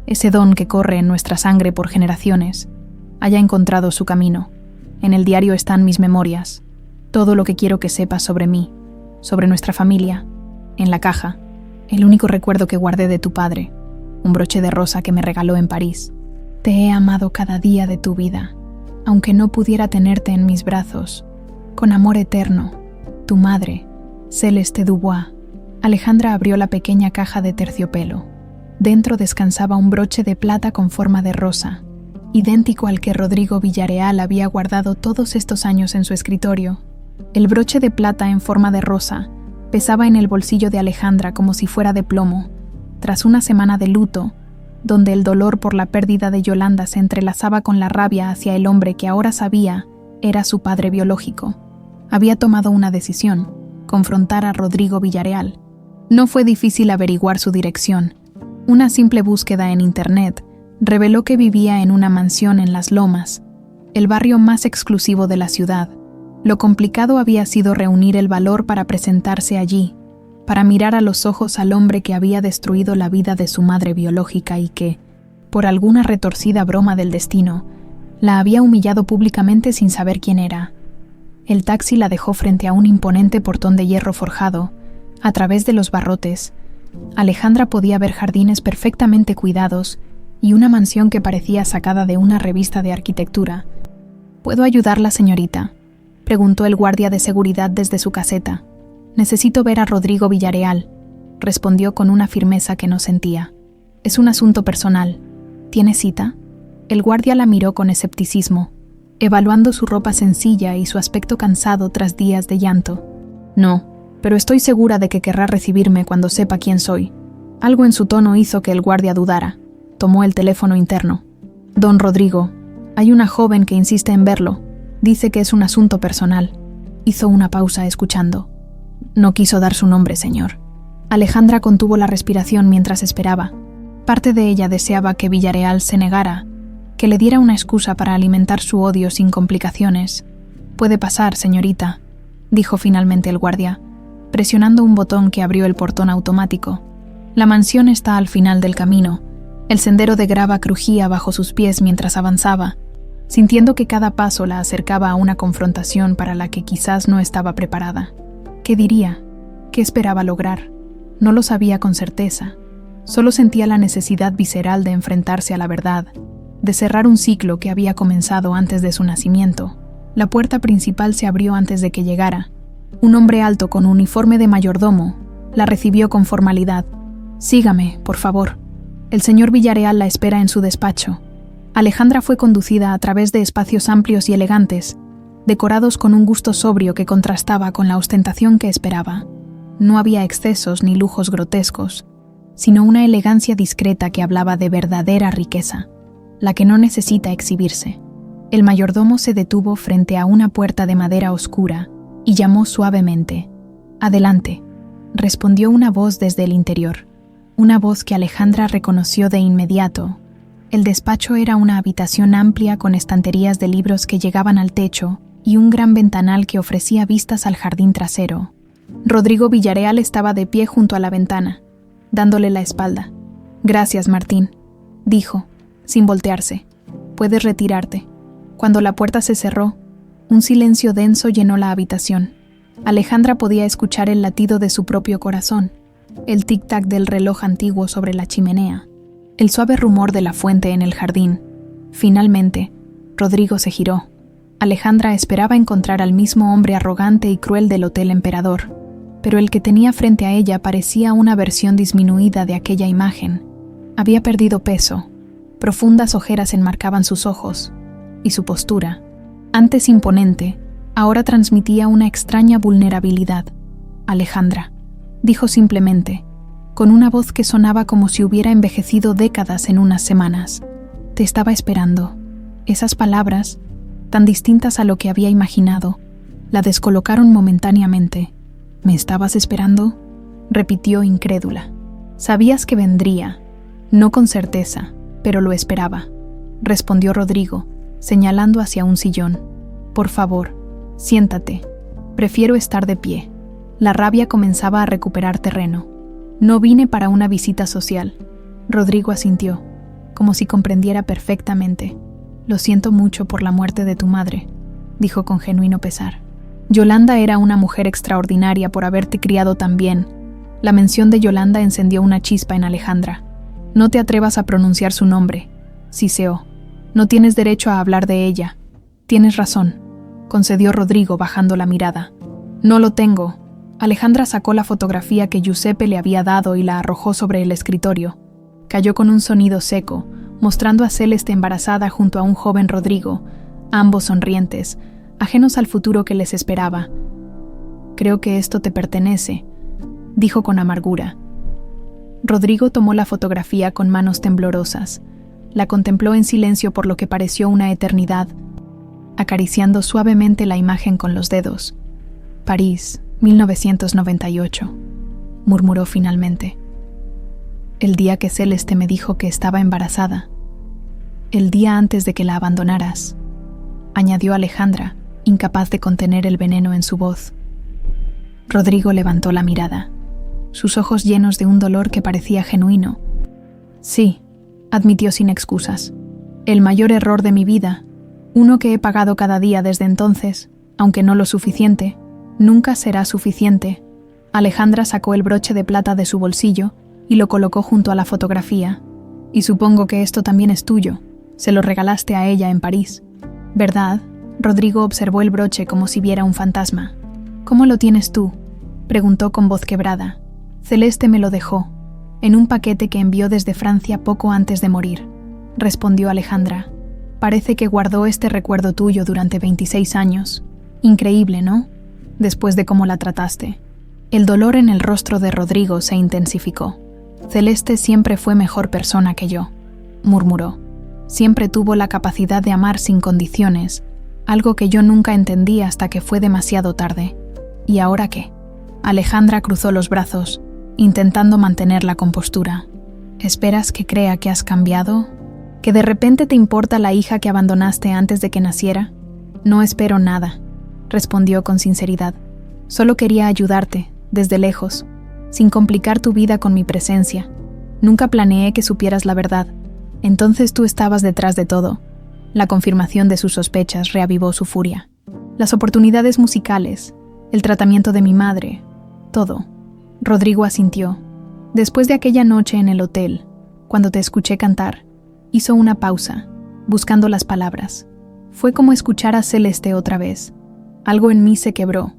ese don que corre en nuestra sangre por generaciones, haya encontrado su camino. En el diario están mis memorias, todo lo que quiero que sepas sobre mí, sobre nuestra familia. En la caja, el único recuerdo que guardé de tu padre, un broche de rosa que me regaló en París. Te he amado cada día de tu vida, aunque no pudiera tenerte en mis brazos. Con amor eterno, tu madre, Celeste Dubois». Alejandra abrió la pequeña caja de terciopelo. Dentro descansaba un broche de plata con forma de rosa, idéntico al que Rodrigo Villarreal había guardado todos estos años en su escritorio. El broche de plata en forma de rosa pesaba en el bolsillo de Alejandra como si fuera de plomo, tras una semana de luto, donde el dolor por la pérdida de Yolanda se entrelazaba con la rabia hacia el hombre que ahora sabía era su padre biológico. Había tomado una decisión: confrontar a Rodrigo Villarreal. No fue difícil averiguar su dirección. Una simple búsqueda en Internet reveló que vivía en una mansión en Las Lomas, el barrio más exclusivo de la ciudad, Lo complicado había sido reunir el valor para presentarse allí, para mirar a los ojos al hombre que había destruido la vida de su madre biológica y que, por alguna retorcida broma del destino, la había humillado públicamente sin saber quién era. El taxi la dejó frente a un imponente portón de hierro forjado. A través de los barrotes, Alejandra podía ver jardines perfectamente cuidados y una mansión que parecía sacada de una revista de arquitectura. «¿Puedo ayudarla, señorita?», preguntó el guardia de seguridad desde su caseta. «Necesito ver a Rodrigo Villareal», respondió con una firmeza que no sentía. «Es un asunto personal. ¿Tiene cita?». El guardia la miró con escepticismo, evaluando su ropa sencilla y su aspecto cansado tras días de llanto. «No, pero estoy segura de que querrá recibirme cuando sepa quién soy». Algo en su tono hizo que el guardia dudara. Tomó el teléfono interno. «Don Rodrigo, hay una joven que insiste en verlo. Dice que es un asunto personal». Hizo una pausa escuchando. «No quiso dar su nombre, señor». Alejandra contuvo la respiración mientras esperaba. Parte de ella deseaba que Villareal se negara, que le diera una excusa para alimentar su odio sin complicaciones. «Puede pasar, señorita», dijo finalmente el guardia, presionando un botón que abrió el portón automático. «La mansión está al final del camino». El sendero de grava crujía bajo sus pies mientras avanzaba, sintiendo que cada paso la acercaba a una confrontación para la que quizás no estaba preparada. ¿Qué diría? ¿Qué esperaba lograr? No lo sabía con certeza. Solo sentía la necesidad visceral de enfrentarse a la verdad, de cerrar un ciclo que había comenzado antes de su nacimiento. La puerta principal se abrió antes de que llegara. Un hombre alto con uniforme de mayordomo la recibió con formalidad. «Sígame, por favor. El señor Villareal la espera en su despacho». Alejandra fue conducida a través de espacios amplios y elegantes, decorados con un gusto sobrio que contrastaba con la ostentación que esperaba. No había excesos ni lujos grotescos, sino una elegancia discreta que hablaba de verdadera riqueza, la que no necesita exhibirse. El mayordomo se detuvo frente a una puerta de madera oscura y llamó suavemente. «Adelante», respondió una voz desde el interior. Una voz que Alejandra reconoció de inmediato. El despacho era una habitación amplia con estanterías de libros que llegaban al techo y un gran ventanal que ofrecía vistas al jardín trasero. Rodrigo Villareal estaba de pie junto a la ventana, dándole la espalda. «Gracias, Martín», dijo, sin voltearse. «Puedes retirarte». Cuando la puerta se cerró, un silencio denso llenó la habitación. Alejandra podía escuchar el latido de su propio corazón, el tic-tac del reloj antiguo sobre la chimenea, el suave rumor de la fuente en el jardín. Finalmente, Rodrigo se giró. Alejandra esperaba encontrar al mismo hombre arrogante y cruel del Hotel Emperador, pero el que tenía frente a ella parecía una versión disminuida de aquella imagen. Había perdido peso, profundas ojeras enmarcaban sus ojos, y su postura, antes imponente, ahora transmitía una extraña vulnerabilidad. «Alejandra», dijo simplemente, con una voz que sonaba como si hubiera envejecido décadas en unas semanas. «Te estaba esperando». Esas palabras, tan distintas a lo que había imaginado, la descolocaron momentáneamente. «¿Me estabas esperando?», repitió incrédula. «Sabías que vendría, no con certeza, pero lo esperaba», respondió Rodrigo, señalando hacia un sillón. «Por favor, siéntate. Prefiero estar de pie». La rabia comenzaba a recuperar terreno. «No vine para una visita social». Rodrigo asintió, como si comprendiera perfectamente. «Lo siento mucho por la muerte de tu madre», dijo con genuino pesar. «Yolanda era una mujer extraordinaria por haberte criado tan bien». La mención de Yolanda encendió una chispa en Alejandra. «No te atrevas a pronunciar su nombre», siseó. «No tienes derecho a hablar de ella». «Tienes razón», concedió Rodrigo bajando la mirada. «No lo tengo». Alejandra sacó la fotografía que Giuseppe le había dado y la arrojó sobre el escritorio. Cayó con un sonido seco, mostrando a Celeste embarazada junto a un joven Rodrigo, ambos sonrientes, ajenos al futuro que les esperaba. «Creo que esto te pertenece», dijo con amargura. Rodrigo tomó la fotografía con manos temblorosas. La contempló en silencio por lo que pareció una eternidad, acariciando suavemente la imagen con los dedos. «París, 1998», murmuró finalmente. «El día que Celeste me dijo que estaba embarazada. El día antes de que la abandonaras», añadió Alejandra, incapaz de contener el veneno en su voz. Rodrigo levantó la mirada, sus ojos llenos de un dolor que parecía genuino. Sí, admitió sin excusas. El mayor error de mi vida, uno que he pagado cada día desde entonces, aunque no lo suficiente, nunca será suficiente. Alejandra sacó el broche de plata de su bolsillo y lo colocó junto a la fotografía. Y supongo que esto también es tuyo. Se lo regalaste a ella en París, ¿verdad? Rodrigo observó el broche como si viera un fantasma. ¿Cómo lo tienes tú?, preguntó con voz quebrada. Celeste me lo dejó, en un paquete que envió desde Francia poco antes de morir, respondió Alejandra. Parece que guardó este recuerdo tuyo durante 26 años. Increíble, ¿no? Después de cómo la trataste. El dolor en el rostro de Rodrigo se intensificó. Celeste siempre fue mejor persona que yo, murmuró. Siempre tuvo la capacidad de amar sin condiciones, algo que yo nunca entendí hasta que fue demasiado tarde. ¿Y ahora qué? Alejandra cruzó los brazos, intentando mantener la compostura. ¿Esperas que crea que has cambiado? ¿Que de repente te importa la hija que abandonaste antes de que naciera? No espero nada, respondió con sinceridad. Solo quería ayudarte, desde lejos, sin complicar tu vida con mi presencia. Nunca planeé que supieras la verdad. Entonces tú estabas detrás de todo. La confirmación de sus sospechas reavivó su furia. Las oportunidades musicales, el tratamiento de mi madre, todo. Rodrigo asintió. Después de aquella noche en el hotel, cuando te escuché cantar, hizo una pausa, buscando las palabras. Fue como escuchar a Celeste otra vez. Algo en mí se quebró.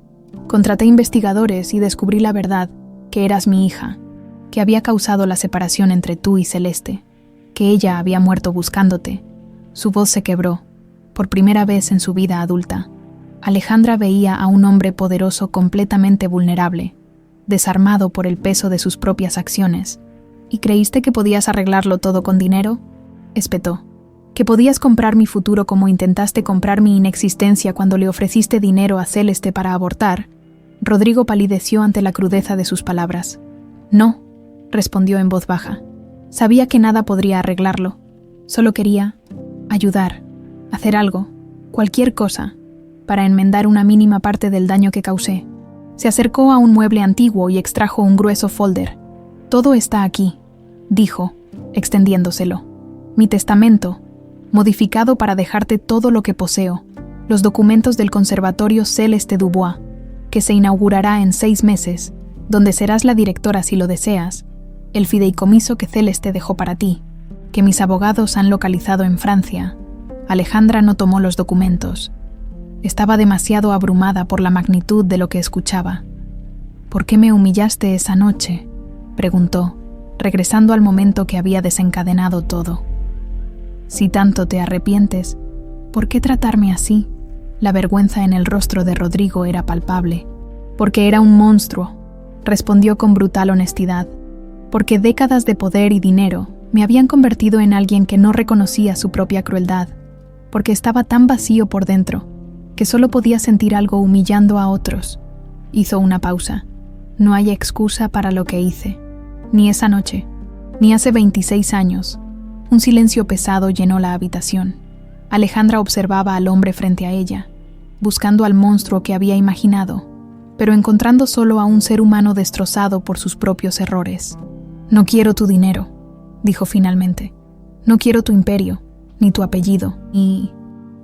Contraté investigadores y descubrí la verdad, que eras mi hija, que había causado la separación entre tú y Celeste, que ella había muerto buscándote. Su voz se quebró, por primera vez en su vida adulta. Alejandra veía a un hombre poderoso completamente vulnerable, desarmado por el peso de sus propias acciones. ¿Y creíste que podías arreglarlo todo con dinero?, espetó. ¿Que podías comprar mi futuro como intentaste comprar mi inexistencia cuando le ofreciste dinero a Celeste para abortar? Rodrigo palideció ante la crudeza de sus palabras. No, respondió en voz baja. Sabía que nada podría arreglarlo. Solo quería ayudar, hacer algo, cualquier cosa, para enmendar una mínima parte del daño que causé. Se acercó a un mueble antiguo y extrajo un grueso folder. Todo está aquí, dijo, extendiéndoselo. Mi testamento, modificado para dejarte todo lo que poseo, los documentos del Conservatorio Celeste Dubois, que se inaugurará en 6 meses, donde serás la directora si lo deseas, el fideicomiso que Celeste dejó para ti, que mis abogados han localizado en Francia. Alejandra no tomó los documentos. Estaba demasiado abrumada por la magnitud de lo que escuchaba. ¿Por qué me humillaste esa noche?, preguntó, regresando al momento que había desencadenado todo. Si tanto te arrepientes, ¿por qué tratarme así? La vergüenza en el rostro de Rodrigo era palpable. Porque era un monstruo, respondió con brutal honestidad. Porque décadas de poder y dinero me habían convertido en alguien que no reconocía su propia crueldad. Porque estaba tan vacío por dentro, que solo podía sentir algo humillando a otros. Hizo una pausa. No hay excusa para lo que hice. Ni esa noche, ni hace 26 años. Un silencio pesado llenó la habitación. Alejandra observaba al hombre frente a ella, buscando al monstruo que había imaginado, pero encontrando solo a un ser humano destrozado por sus propios errores. No quiero tu dinero, dijo finalmente. No quiero tu imperio, ni tu apellido, ni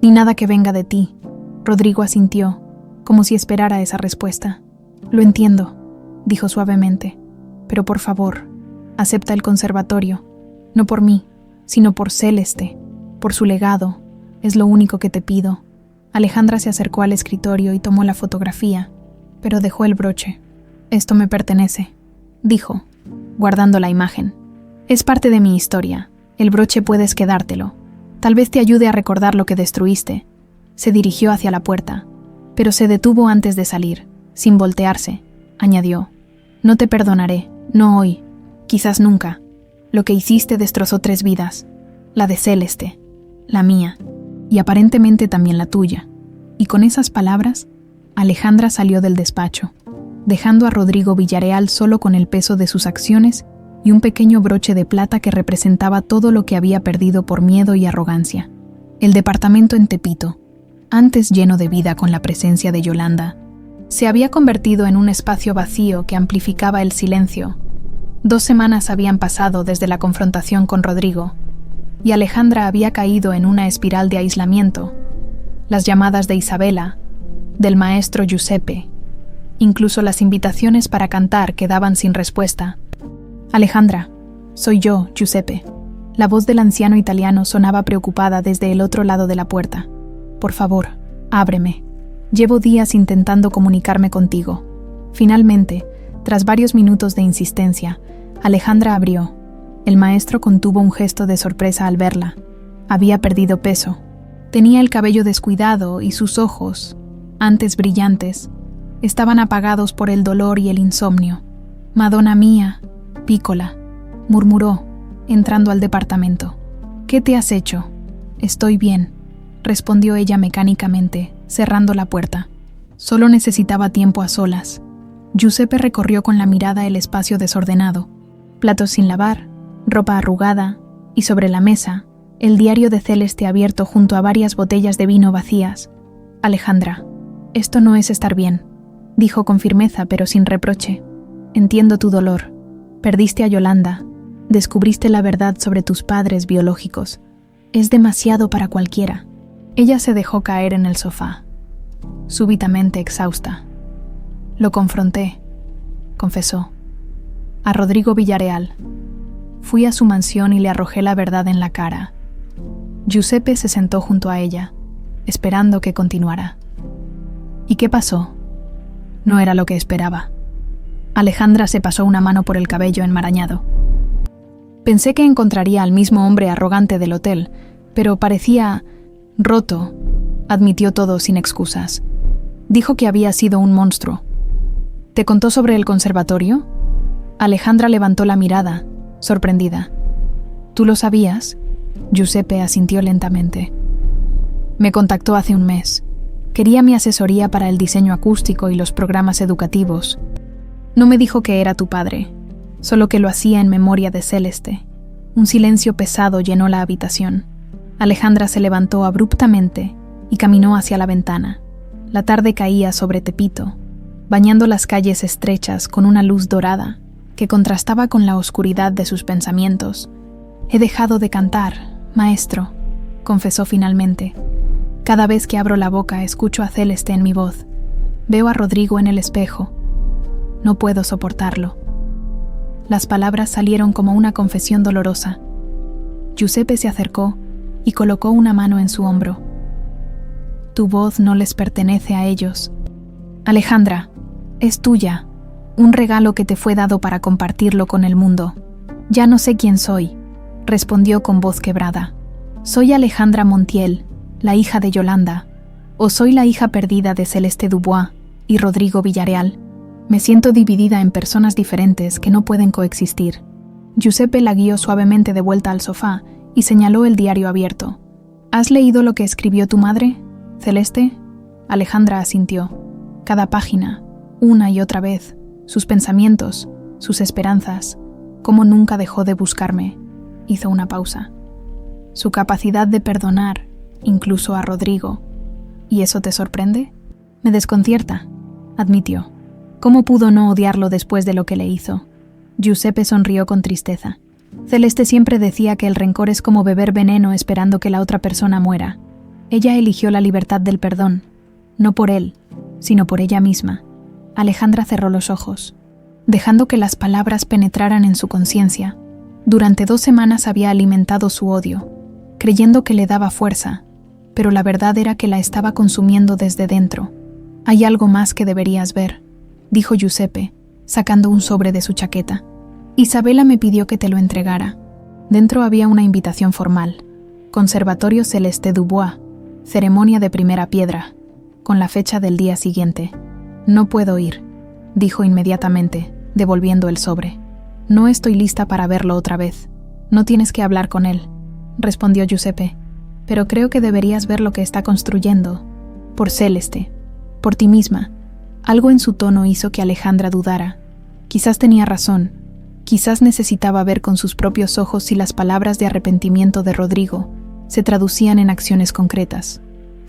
nada que venga de ti. Rodrigo asintió, como si esperara esa respuesta. Lo entiendo, dijo suavemente, pero por favor, acepta el conservatorio, no por mí, sino por Celeste, por su legado. Es lo único que te pido. Alejandra se acercó al escritorio y tomó la fotografía, pero dejó el broche. Esto me pertenece, dijo, guardando la imagen. Es parte de mi historia. El broche puedes quedártelo. Tal vez te ayude a recordar lo que destruiste. Se dirigió hacia la puerta, pero se detuvo antes de salir, sin voltearse. Añadió, no te perdonaré, no hoy, quizás nunca. Lo que hiciste destrozó 3 vidas, la de Celeste, la mía, y aparentemente también la tuya. Y con esas palabras, Alejandra salió del despacho, dejando a Rodrigo Villarreal solo con el peso de sus acciones y un pequeño broche de plata que representaba todo lo que había perdido por miedo y arrogancia. El departamento en Tepito, antes lleno de vida con la presencia de Yolanda, se había convertido en un espacio vacío que amplificaba el silencio. 2 semanas habían pasado desde la confrontación con Rodrigo, y Alejandra había caído en una espiral de aislamiento. Las llamadas de Isabela, del maestro Giuseppe, incluso las invitaciones para cantar quedaban sin respuesta. «Alejandra, soy yo, Giuseppe». La voz del anciano italiano sonaba preocupada desde el otro lado de la puerta. «Por favor, ábreme. Llevo días intentando comunicarme contigo». Finalmente, tras varios minutos de insistencia, Alejandra abrió. El maestro contuvo un gesto de sorpresa al verla. Había perdido peso. Tenía el cabello descuidado y sus ojos, antes brillantes, estaban apagados por el dolor y el insomnio. «Madonna mía, pícola», murmuró, entrando al departamento. «¿Qué te has hecho?» «Estoy bien», respondió ella mecánicamente, cerrando la puerta. Solo necesitaba tiempo a solas. Giuseppe recorrió con la mirada el espacio desordenado. Platos sin lavar, ropa arrugada, y sobre la mesa, el diario de Celeste abierto junto a varias botellas de vino vacías. «Alejandra, esto no es estar bien», dijo con firmeza pero sin reproche. «Entiendo tu dolor. Perdiste a Yolanda. Descubriste la verdad sobre tus padres biológicos. Es demasiado para cualquiera». Ella se dejó caer en el sofá, súbitamente exhausta. «Lo confronté», confesó, «a Rodrigo Villarreal. Fui a su mansión y le arrojé la verdad en la cara». Giuseppe se sentó junto a ella, esperando que continuara. «¿Y qué pasó?» «No era lo que esperaba». Alejandra se pasó una mano por el cabello enmarañado. «Pensé que encontraría al mismo hombre arrogante del hotel, pero parecía roto», admitió todo sin excusas. «Dijo que había sido un monstruo». «¿Te contó sobre el conservatorio?» Alejandra levantó la mirada, sorprendida. «¿Tú lo sabías?» Giuseppe asintió lentamente. «Me contactó hace un mes. Quería mi asesoría para el diseño acústico y los programas educativos. No me dijo que era tu padre, solo que lo hacía en memoria de Celeste». Un silencio pesado llenó la habitación. Alejandra se levantó abruptamente y caminó hacia la ventana. La tarde caía sobre Tepito, bañando las calles estrechas con una luz dorada que contrastaba con la oscuridad de sus pensamientos. «He dejado de cantar, maestro», confesó finalmente. «Cada vez que abro la boca escucho a Celeste en mi voz. Veo a Rodrigo en el espejo. No puedo soportarlo». Las palabras salieron como una confesión dolorosa. Giuseppe se acercó y colocó una mano en su hombro. «Tu voz no les pertenece a ellos. Alejandra, es tuya, un regalo que te fue dado para compartirlo con el mundo». «Ya no sé quién soy», respondió con voz quebrada. «Soy Alejandra Montiel, la hija de Yolanda, o soy la hija perdida de Celeste Dubois y Rodrigo Villarreal. Me siento dividida en personas diferentes que no pueden coexistir». Giuseppe la guió suavemente de vuelta al sofá y señaló el diario abierto. «¿Has leído lo que escribió tu madre, Celeste?» Alejandra asintió. Cada página, una y otra vez, sus pensamientos, sus esperanzas, cómo nunca dejó de buscarme. Hizo una pausa. Su capacidad de perdonar, incluso a Rodrigo. ¿Y eso te sorprende? Me desconcierta, admitió. ¿Cómo pudo no odiarlo después de lo que le hizo? Giuseppe sonrió con tristeza. Celeste siempre decía que el rencor es como beber veneno esperando que la otra persona muera. Ella eligió la libertad del perdón, no por él, sino por ella misma. Alejandra cerró los ojos, dejando que las palabras penetraran en su conciencia. Durante 2 semanas había alimentado su odio, creyendo que le daba fuerza, pero la verdad era que la estaba consumiendo desde dentro. «Hay algo más que deberías ver», dijo Giuseppe, sacando un sobre de su chaqueta. «Isabela me pidió que te lo entregara». Dentro había una invitación formal. Conservatorio Celeste Dubois, ceremonia de primera piedra, con la fecha del día siguiente. «No puedo ir», dijo inmediatamente, devolviendo el sobre. «No estoy lista para verlo otra vez». «No tienes que hablar con él», respondió Giuseppe, «pero creo que deberías ver lo que está construyendo. Por Celeste, por ti misma». Algo en su tono hizo que Alejandra dudara. Quizás tenía razón. Quizás necesitaba ver con sus propios ojos si las palabras de arrepentimiento de Rodrigo se traducían en acciones concretas.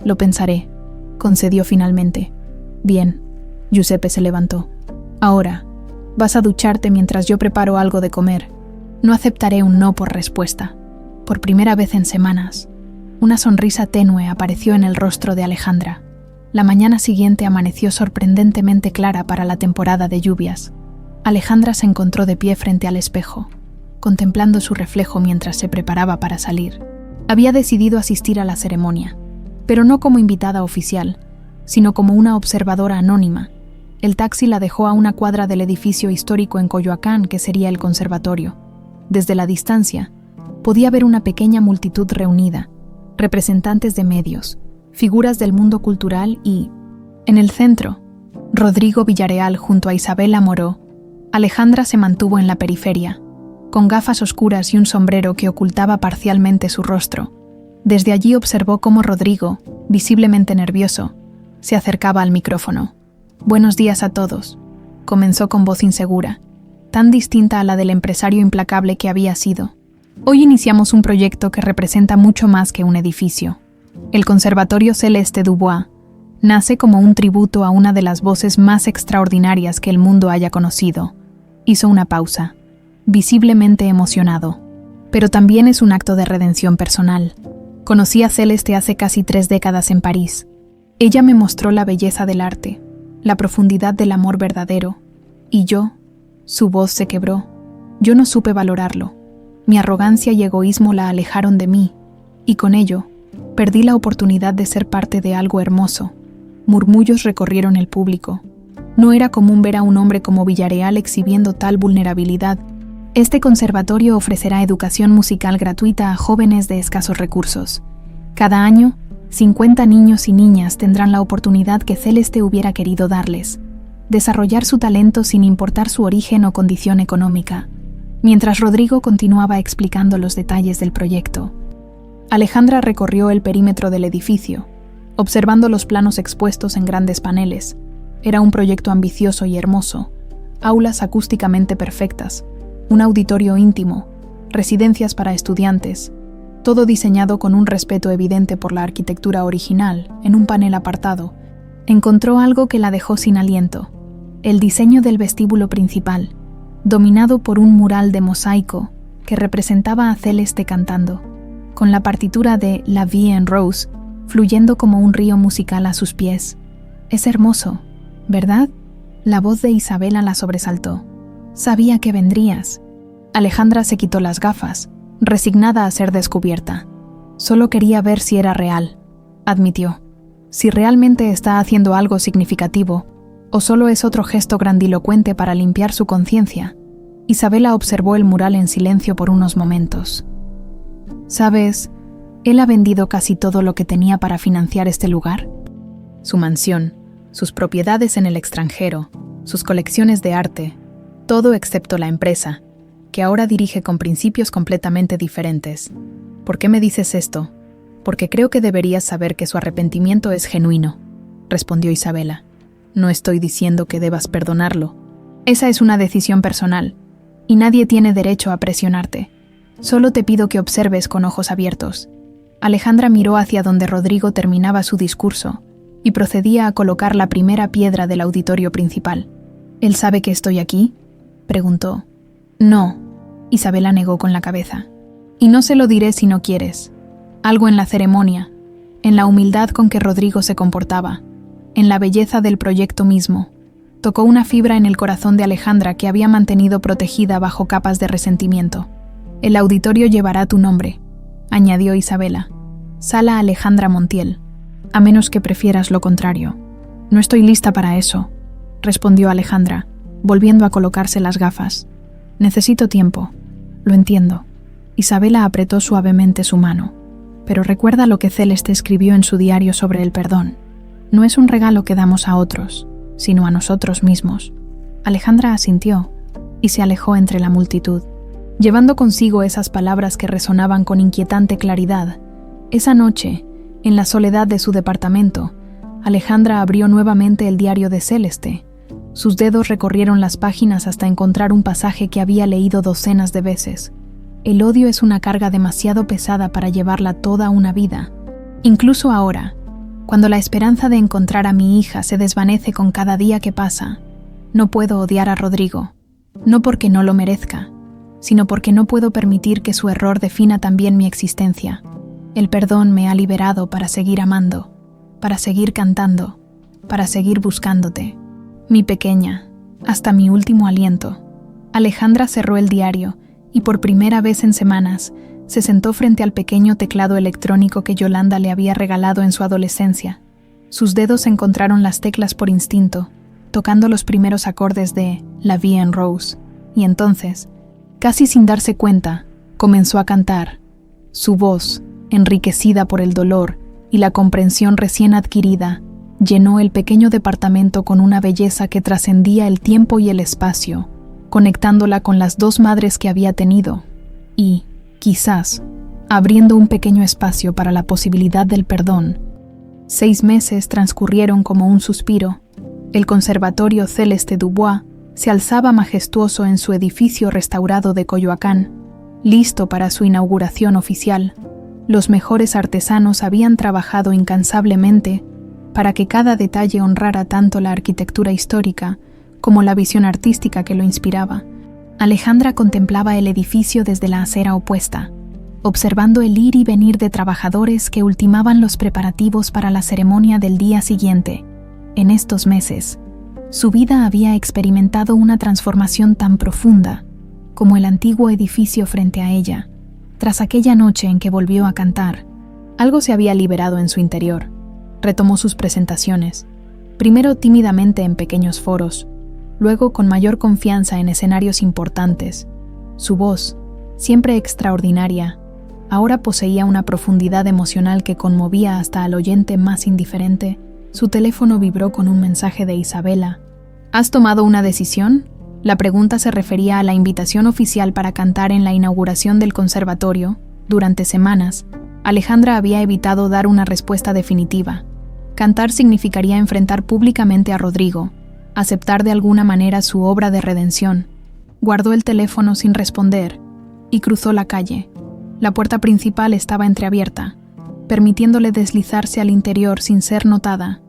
Lo pensaré, concedió finalmente. Bien. Giuseppe se levantó. Ahora, vas a ducharte mientras yo preparo algo de comer. No aceptaré un no por respuesta. Por primera vez en semanas, una sonrisa tenue apareció en el rostro de Alejandra. La mañana siguiente amaneció sorprendentemente clara para la temporada de lluvias. Alejandra se encontró de pie frente al espejo, contemplando su reflejo mientras se preparaba para salir. Había decidido asistir a la ceremonia, pero no como invitada oficial, sino como una observadora anónima. El taxi la dejó a una cuadra del edificio histórico en Coyoacán, que sería el conservatorio. Desde la distancia, podía ver una pequeña multitud reunida, representantes de medios, figuras del mundo cultural y, en el centro, Rodrigo Villareal junto a Isabela Moró. Alejandra se mantuvo en la periferia, con gafas oscuras y un sombrero que ocultaba parcialmente su rostro. Desde allí observó cómo Rodrigo, visiblemente nervioso, se acercaba al micrófono. «Buenos días a todos», comenzó con voz insegura, tan distinta a la del empresario implacable que había sido. «Hoy iniciamos un proyecto que representa mucho más que un edificio. El Conservatorio Celeste Dubois nace como un tributo a una de las voces más extraordinarias que el mundo haya conocido». Hizo una pausa, visiblemente emocionado. «Pero también es un acto de redención personal. Conocí a Celeste hace casi 3 décadas en París. Ella me mostró la belleza del arte, la profundidad del amor verdadero, y yo, su voz se quebró. Yo no supe valorarlo. Mi arrogancia y egoísmo la alejaron de mí, y con ello, perdí la oportunidad de ser parte de algo hermoso». Murmullos recorrieron el público. No era común ver a un hombre como Villareal exhibiendo tal vulnerabilidad. Este conservatorio ofrecerá educación musical gratuita a jóvenes de escasos recursos. Cada año, 50 niños y niñas tendrán la oportunidad que Celeste hubiera querido darles: desarrollar su talento sin importar su origen o condición económica. Mientras Rodrigo continuaba explicando los detalles del proyecto, Alejandra recorrió el perímetro del edificio, observando los planos expuestos en grandes paneles. Era un proyecto ambicioso y hermoso: aulas acústicamente perfectas, un auditorio íntimo, residencias para estudiantes, todo diseñado con un respeto evidente por la arquitectura original. En un panel apartado, encontró algo que la dejó sin aliento: el diseño del vestíbulo principal, dominado por un mural de mosaico que representaba a Celeste cantando, con la partitura de La Vie en Rose fluyendo como un río musical a sus pies. «Es hermoso, ¿verdad?». La voz de Isabela la sobresaltó. «Sabía que vendrías». Alejandra se quitó las gafas, resignada a ser descubierta. «Solo quería ver si era real», admitió. «Si realmente está haciendo algo significativo, o solo es otro gesto grandilocuente para limpiar su conciencia». Isabela observó el mural en silencio por unos momentos. «¿Sabes? Él ha vendido casi todo lo que tenía para financiar este lugar. Su mansión, sus propiedades en el extranjero, sus colecciones de arte, todo excepto la empresa, que ahora dirige con principios completamente diferentes. ¿Por qué me dices esto? Porque creo que deberías saber que su arrepentimiento es genuino», respondió Isabela. «No estoy diciendo que debas perdonarlo. Esa es una decisión personal, y nadie tiene derecho a presionarte. Solo te pido que observes con ojos abiertos». Alejandra miró hacia donde Rodrigo terminaba su discurso y procedía a colocar la primera piedra del auditorio principal. «¿Él sabe que estoy aquí?», preguntó. «No», Isabela negó con la cabeza. «Y no se lo diré si no quieres». Algo en la ceremonia, en la humildad con que Rodrigo se comportaba, en la belleza del proyecto mismo, tocó una fibra en el corazón de Alejandra que había mantenido protegida bajo capas de resentimiento. «El auditorio llevará tu nombre», añadió Isabela. «Sala Alejandra Montiel, a menos que prefieras lo contrario». «No estoy lista para eso», respondió Alejandra, volviendo a colocarse las gafas. «Necesito tiempo». «Lo entiendo». Isabela apretó suavemente su mano. «Pero recuerda lo que Celeste escribió en su diario sobre el perdón. No es un regalo que damos a otros, sino a nosotros mismos». Alejandra asintió y se alejó entre la multitud, llevando consigo esas palabras que resonaban con inquietante claridad. Esa noche, en la soledad de su departamento, Alejandra abrió nuevamente el diario de Celeste. Sus dedos recorrieron las páginas hasta encontrar un pasaje que había leído docenas de veces. «El odio es una carga demasiado pesada para llevarla toda una vida. Incluso ahora, Cuando la esperanza de encontrar a mi hija se desvanece con cada día que pasa, no puedo odiar a Rodrigo, no porque no lo merezca, sino porque no puedo permitir que su error defina también mi existencia. El perdón me ha liberado para seguir amando, para seguir cantando, para seguir buscándote. Mi pequeña, hasta mi último aliento. Alejandra cerró el diario y por primera vez en semanas se sentó frente al pequeño teclado electrónico que Yolanda le había regalado en su adolescencia. Sus dedos encontraron las teclas por instinto, tocando los primeros acordes de La Vie en Rose, y entonces, casi sin darse cuenta, comenzó a cantar. Su voz, enriquecida por el dolor y la comprensión recién adquirida, llenó el pequeño departamento con una belleza que trascendía el tiempo y el espacio, conectándola con las dos madres que había tenido y, quizás, abriendo un pequeño espacio para la posibilidad del perdón. 6 meses transcurrieron como un suspiro. El Conservatorio Celeste Dubois se alzaba majestuoso en su edificio restaurado de Coyoacán, listo para su inauguración oficial. Los mejores artesanos habían trabajado incansablemente para que cada detalle honrara tanto la arquitectura histórica como la visión artística que lo inspiraba. Alejandra contemplaba el edificio desde la acera opuesta, observando el ir y venir de trabajadores que ultimaban los preparativos para la ceremonia del día siguiente. En estos meses, su vida había experimentado una transformación tan profunda como el antiguo edificio frente a ella. Tras aquella noche en que volvió a cantar, algo se había liberado en su interior. Retomó sus presentaciones, primero tímidamente en pequeños foros, luego con mayor confianza en escenarios importantes. Su voz, siempre extraordinaria, ahora poseía una profundidad emocional que conmovía hasta al oyente más indiferente. Su teléfono vibró con un mensaje de Isabela. ¿Has tomado una decisión? La pregunta se refería a la invitación oficial para cantar en la inauguración del conservatorio. Durante semanas, Alejandra había evitado dar una respuesta definitiva. Cantar significaría enfrentar públicamente a Rodrigo, aceptar de alguna manera su obra de redención. Guardó el teléfono sin responder y cruzó la calle. La puerta principal estaba entreabierta, permitiéndole deslizarse al interior sin ser notada.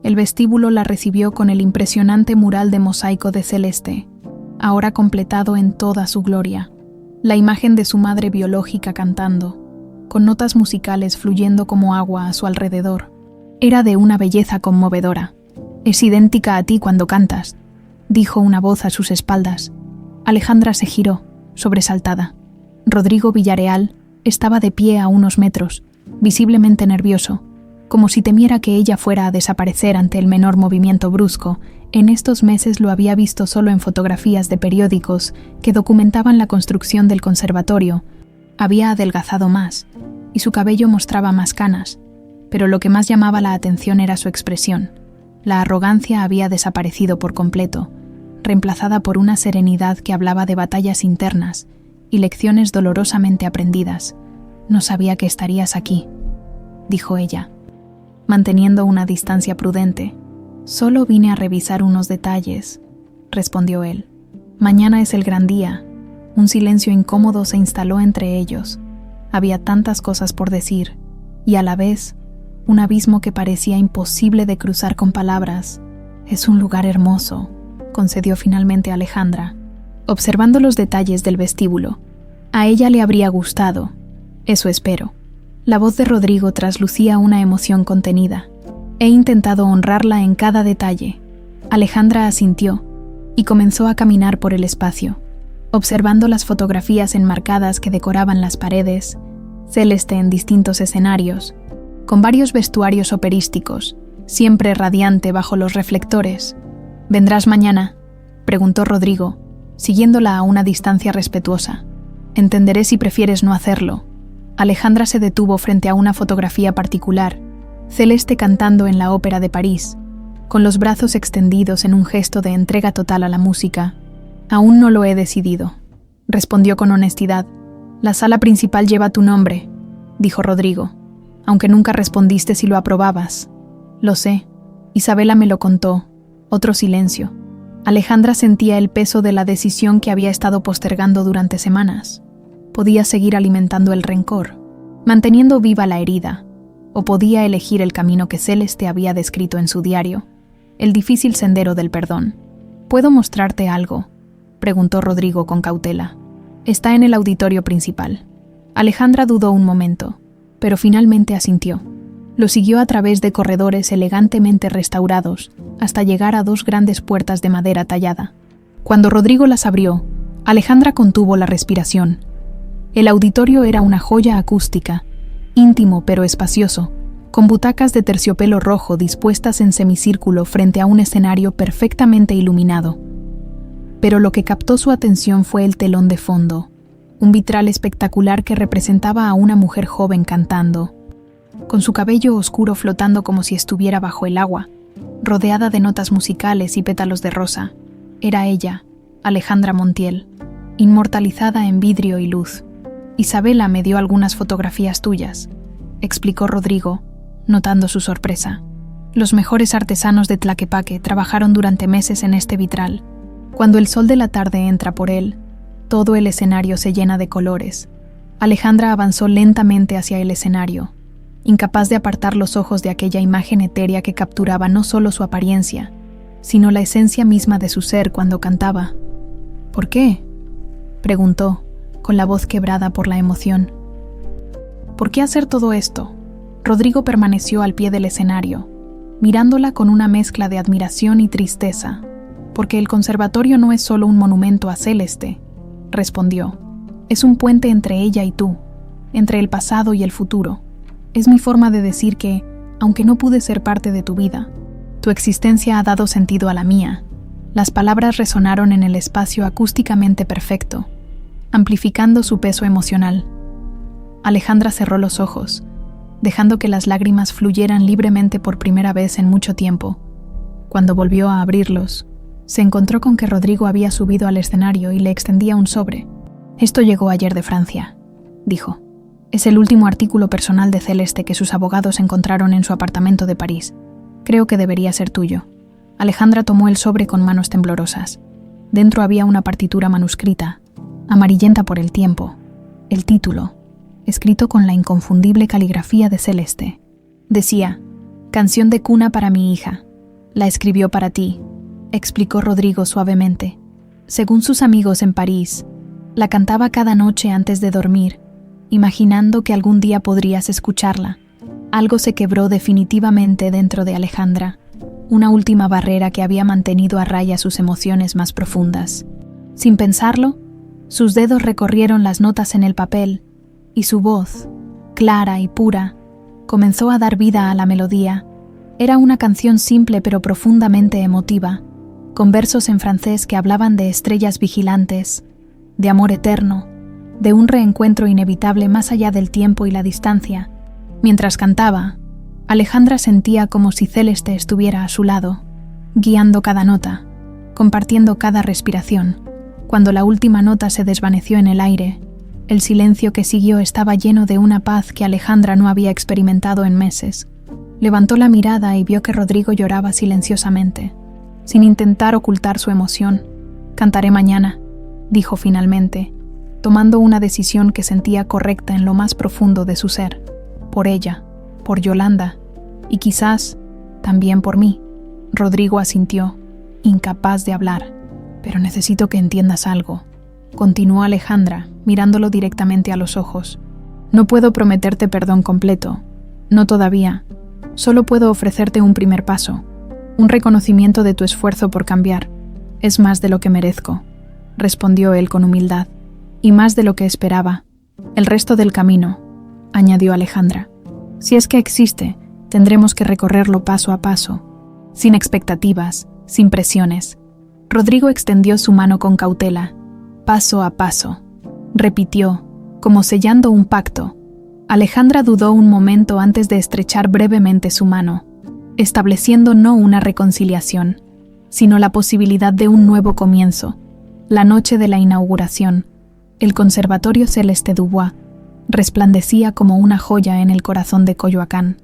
El vestíbulo la recibió con el impresionante mural de mosaico de Celeste, ahora completado en toda su gloria. La imagen de su madre biológica cantando, con notas musicales fluyendo como agua a su alrededor. Era de una belleza conmovedora. «Es idéntica a ti cuando cantas», dijo una voz a sus espaldas. Alejandra se giró, sobresaltada. Rodrigo Villarreal estaba de pie a unos metros, visiblemente nervioso, como si temiera que ella fuera a desaparecer ante el menor movimiento brusco. En estos meses lo había visto solo en fotografías de periódicos que documentaban la construcción del conservatorio. Había adelgazado más, y su cabello mostraba más canas, pero lo que más llamaba la atención era su expresión. La arrogancia había desaparecido por completo, reemplazada por una serenidad que hablaba de batallas internas y lecciones dolorosamente aprendidas. «No sabía que estarías aquí», dijo ella, manteniendo una distancia prudente. «Solo vine a revisar unos detalles», respondió él. «Mañana es el gran día». Un silencio incómodo se instaló entre ellos. Había tantas cosas por decir, y a la vez, un abismo que parecía imposible de cruzar con palabras. «Es un lugar hermoso», concedió finalmente Alejandra, observando los detalles del vestíbulo. «A ella le habría gustado. Eso espero». La voz de Rodrigo traslucía una emoción contenida. «He intentado honrarla en cada detalle». Alejandra asintió y comenzó a caminar por el espacio, observando las fotografías enmarcadas que decoraban las paredes, Celeste en distintos escenarios, con varios vestuarios operísticos, siempre radiante bajo los reflectores. «¿Vendrás mañana?», preguntó Rodrigo, siguiéndola a una distancia respetuosa. «Entenderé si prefieres no hacerlo». Alejandra se detuvo frente a una fotografía particular, Celeste cantando en la Ópera de París, con los brazos extendidos en un gesto de entrega total a la música. «Aún no lo he decidido», respondió con honestidad. «La sala principal lleva tu nombre», dijo Rodrigo, «aunque nunca respondiste si lo aprobabas». «Lo sé. Isabela me lo contó». Otro silencio. Alejandra sentía el peso de la decisión que había estado postergando durante semanas. Podía seguir alimentando el rencor, manteniendo viva la herida, o podía elegir el camino que Celeste había descrito en su diario, el difícil sendero del perdón. ¿Puedo mostrarte algo?, preguntó Rodrigo con cautela. Está en el auditorio principal. Alejandra dudó un momento, pero finalmente asintió. Lo siguió a través de corredores elegantemente restaurados hasta llegar a 2 grandes puertas de madera tallada. Cuando Rodrigo las abrió, Alejandra contuvo la respiración. El auditorio era una joya acústica, íntimo pero espacioso, con butacas de terciopelo rojo dispuestas en semicírculo frente a un escenario perfectamente iluminado. Pero lo que captó su atención fue el telón de fondo, un vitral espectacular que representaba a una mujer joven cantando, con su cabello oscuro flotando como si estuviera bajo el agua, rodeada de notas musicales y pétalos de rosa. Era ella, Alejandra Montiel, inmortalizada en vidrio y luz. Isabela me dio algunas fotografías tuyas, explicó Rodrigo, notando su sorpresa. Los mejores artesanos de Tlaquepaque trabajaron durante meses en este vitral. Cuando el sol de la tarde entra por él, todo el escenario se llena de colores. Alejandra avanzó lentamente hacia el escenario, incapaz de apartar los ojos de aquella imagen etérea que capturaba no solo su apariencia, sino la esencia misma de su ser cuando cantaba. ¿Por qué?, preguntó, con la voz quebrada por la emoción. ¿Por qué hacer todo esto? Rodrigo permaneció al pie del escenario, mirándola con una mezcla de admiración y tristeza. Porque el conservatorio no es solo un monumento a Celeste, respondió. Es un puente entre ella y tú, entre el pasado y el futuro. Es mi forma de decir que, aunque no pude ser parte de tu vida, tu existencia ha dado sentido a la mía. Las palabras resonaron en el espacio acústicamente perfecto, amplificando su peso emocional. Alejandra cerró los ojos, dejando que las lágrimas fluyeran libremente por primera vez en mucho tiempo. Cuando volvió a abrirlos, se encontró con que Rodrigo había subido al escenario y le extendía un sobre. Esto llegó ayer de Francia, dijo. Es el último artículo personal de Celeste que sus abogados encontraron en su apartamento de París. Creo que debería ser tuyo. Alejandra tomó el sobre con manos temblorosas. Dentro había una partitura manuscrita, amarillenta por el tiempo. El título, escrito con la inconfundible caligrafía de Celeste, decía: Canción de cuna para mi hija. La escribió para ti, explicó Rodrigo suavemente. Según sus amigos en París, la cantaba cada noche antes de dormir, imaginando que algún día podrías escucharla. Algo se quebró definitivamente dentro de Alejandra, una última barrera que había mantenido a raya sus emociones más profundas. Sin pensarlo, sus dedos recorrieron las notas en el papel y su voz, clara y pura, comenzó a dar vida a la melodía. Era una canción simple pero profundamente emotiva, con versos en francés que hablaban de estrellas vigilantes, de amor eterno, de un reencuentro inevitable más allá del tiempo y la distancia. Mientras cantaba, Alejandra sentía como si Celeste estuviera a su lado, guiando cada nota, compartiendo cada respiración. Cuando la última nota se desvaneció en el aire, el silencio que siguió estaba lleno de una paz que Alejandra no había experimentado en meses. Levantó la mirada y vio que Rodrigo lloraba silenciosamente, sin intentar ocultar su emoción. «Cantaré mañana», dijo finalmente, tomando una decisión que sentía correcta en lo más profundo de su ser. Por ella, por Yolanda, y quizás también por mí. Rodrigo asintió, incapaz de hablar. «Pero necesito que entiendas algo», continuó Alejandra, mirándolo directamente a los ojos. «No puedo prometerte perdón completo, no todavía. Solo puedo ofrecerte un primer paso, un reconocimiento de tu esfuerzo por cambiar. Es más de lo que merezco», respondió él con humildad, «y más de lo que esperaba. El resto del camino», añadió Alejandra, «si es que existe, tendremos que recorrerlo paso a paso, sin expectativas, sin presiones». Rodrigo extendió su mano con cautela. «Paso a paso», repitió, como sellando un pacto. Alejandra dudó un momento antes de estrechar brevemente su mano, estableciendo no una reconciliación, sino la posibilidad de un nuevo comienzo. La noche de la inauguración, el Conservatorio Celeste Dubois resplandecía como una joya en el corazón de Coyoacán.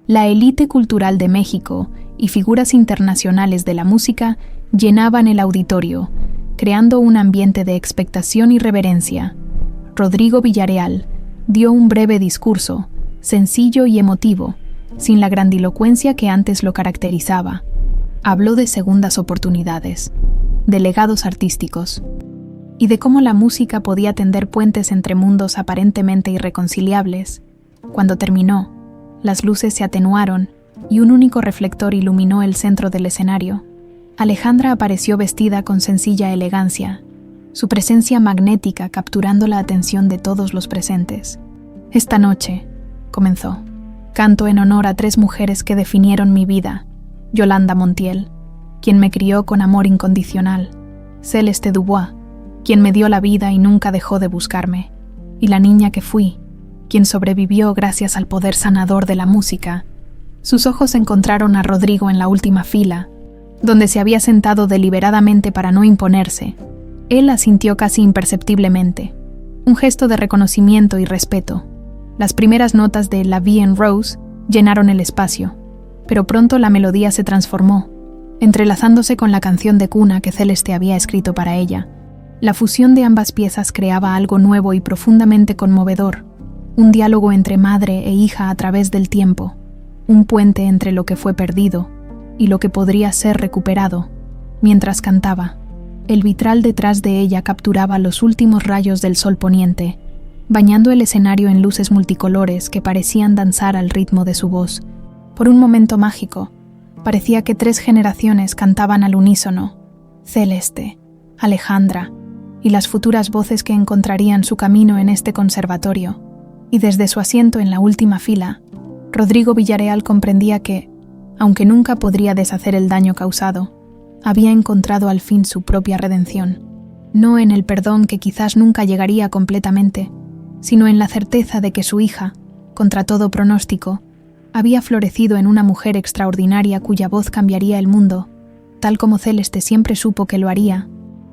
La élite cultural de México y figuras internacionales de la música llenaban el auditorio, creando un ambiente de expectación y reverencia. Rodrigo Villareal dio un breve discurso, sencillo y emotivo, sin la grandilocuencia que antes lo caracterizaba. Habló de segundas oportunidades, de legados artísticos, y de cómo la música podía tender puentes entre mundos aparentemente irreconciliables. Cuando terminó, las luces se atenuaron y un único reflector iluminó el centro del escenario. Alejandra apareció vestida con sencilla elegancia, su presencia magnética capturando la atención de todos los presentes. «Esta noche», comenzó, «canto en honor a 3 mujeres que definieron mi vida: Yolanda Montiel, quien me crió con amor incondicional; Celeste Dubois, quien me dio la vida y nunca dejó de buscarme; y la niña que fui, quien sobrevivió gracias al poder sanador de la música». Sus ojos encontraron a Rodrigo en la última fila, donde se había sentado deliberadamente para no imponerse. Él asintió casi imperceptiblemente, un gesto de reconocimiento y respeto. Las primeras notas de La Vie en Rose llenaron el espacio, pero pronto la melodía se transformó, entrelazándose con la canción de cuna que Celeste había escrito para ella. La fusión de ambas piezas creaba algo nuevo y profundamente conmovedor, un diálogo entre madre e hija a través del tiempo, un puente entre lo que fue perdido y lo que podría ser recuperado. Mientras cantaba, el vitral detrás de ella capturaba los últimos rayos del sol poniente, bañando el escenario en luces multicolores que parecían danzar al ritmo de su voz. Por un momento mágico, parecía que 3 generaciones cantaban al unísono: Celeste, Alejandra y las futuras voces que encontrarían su camino en este conservatorio. Y desde su asiento en la última fila, Rodrigo Villareal comprendía que, aunque nunca podría deshacer el daño causado, había encontrado al fin su propia redención, no en el perdón que quizás nunca llegaría completamente, sino en la certeza de que su hija, contra todo pronóstico, había florecido en una mujer extraordinaria cuya voz cambiaría el mundo, tal como Celeste siempre supo que lo haría,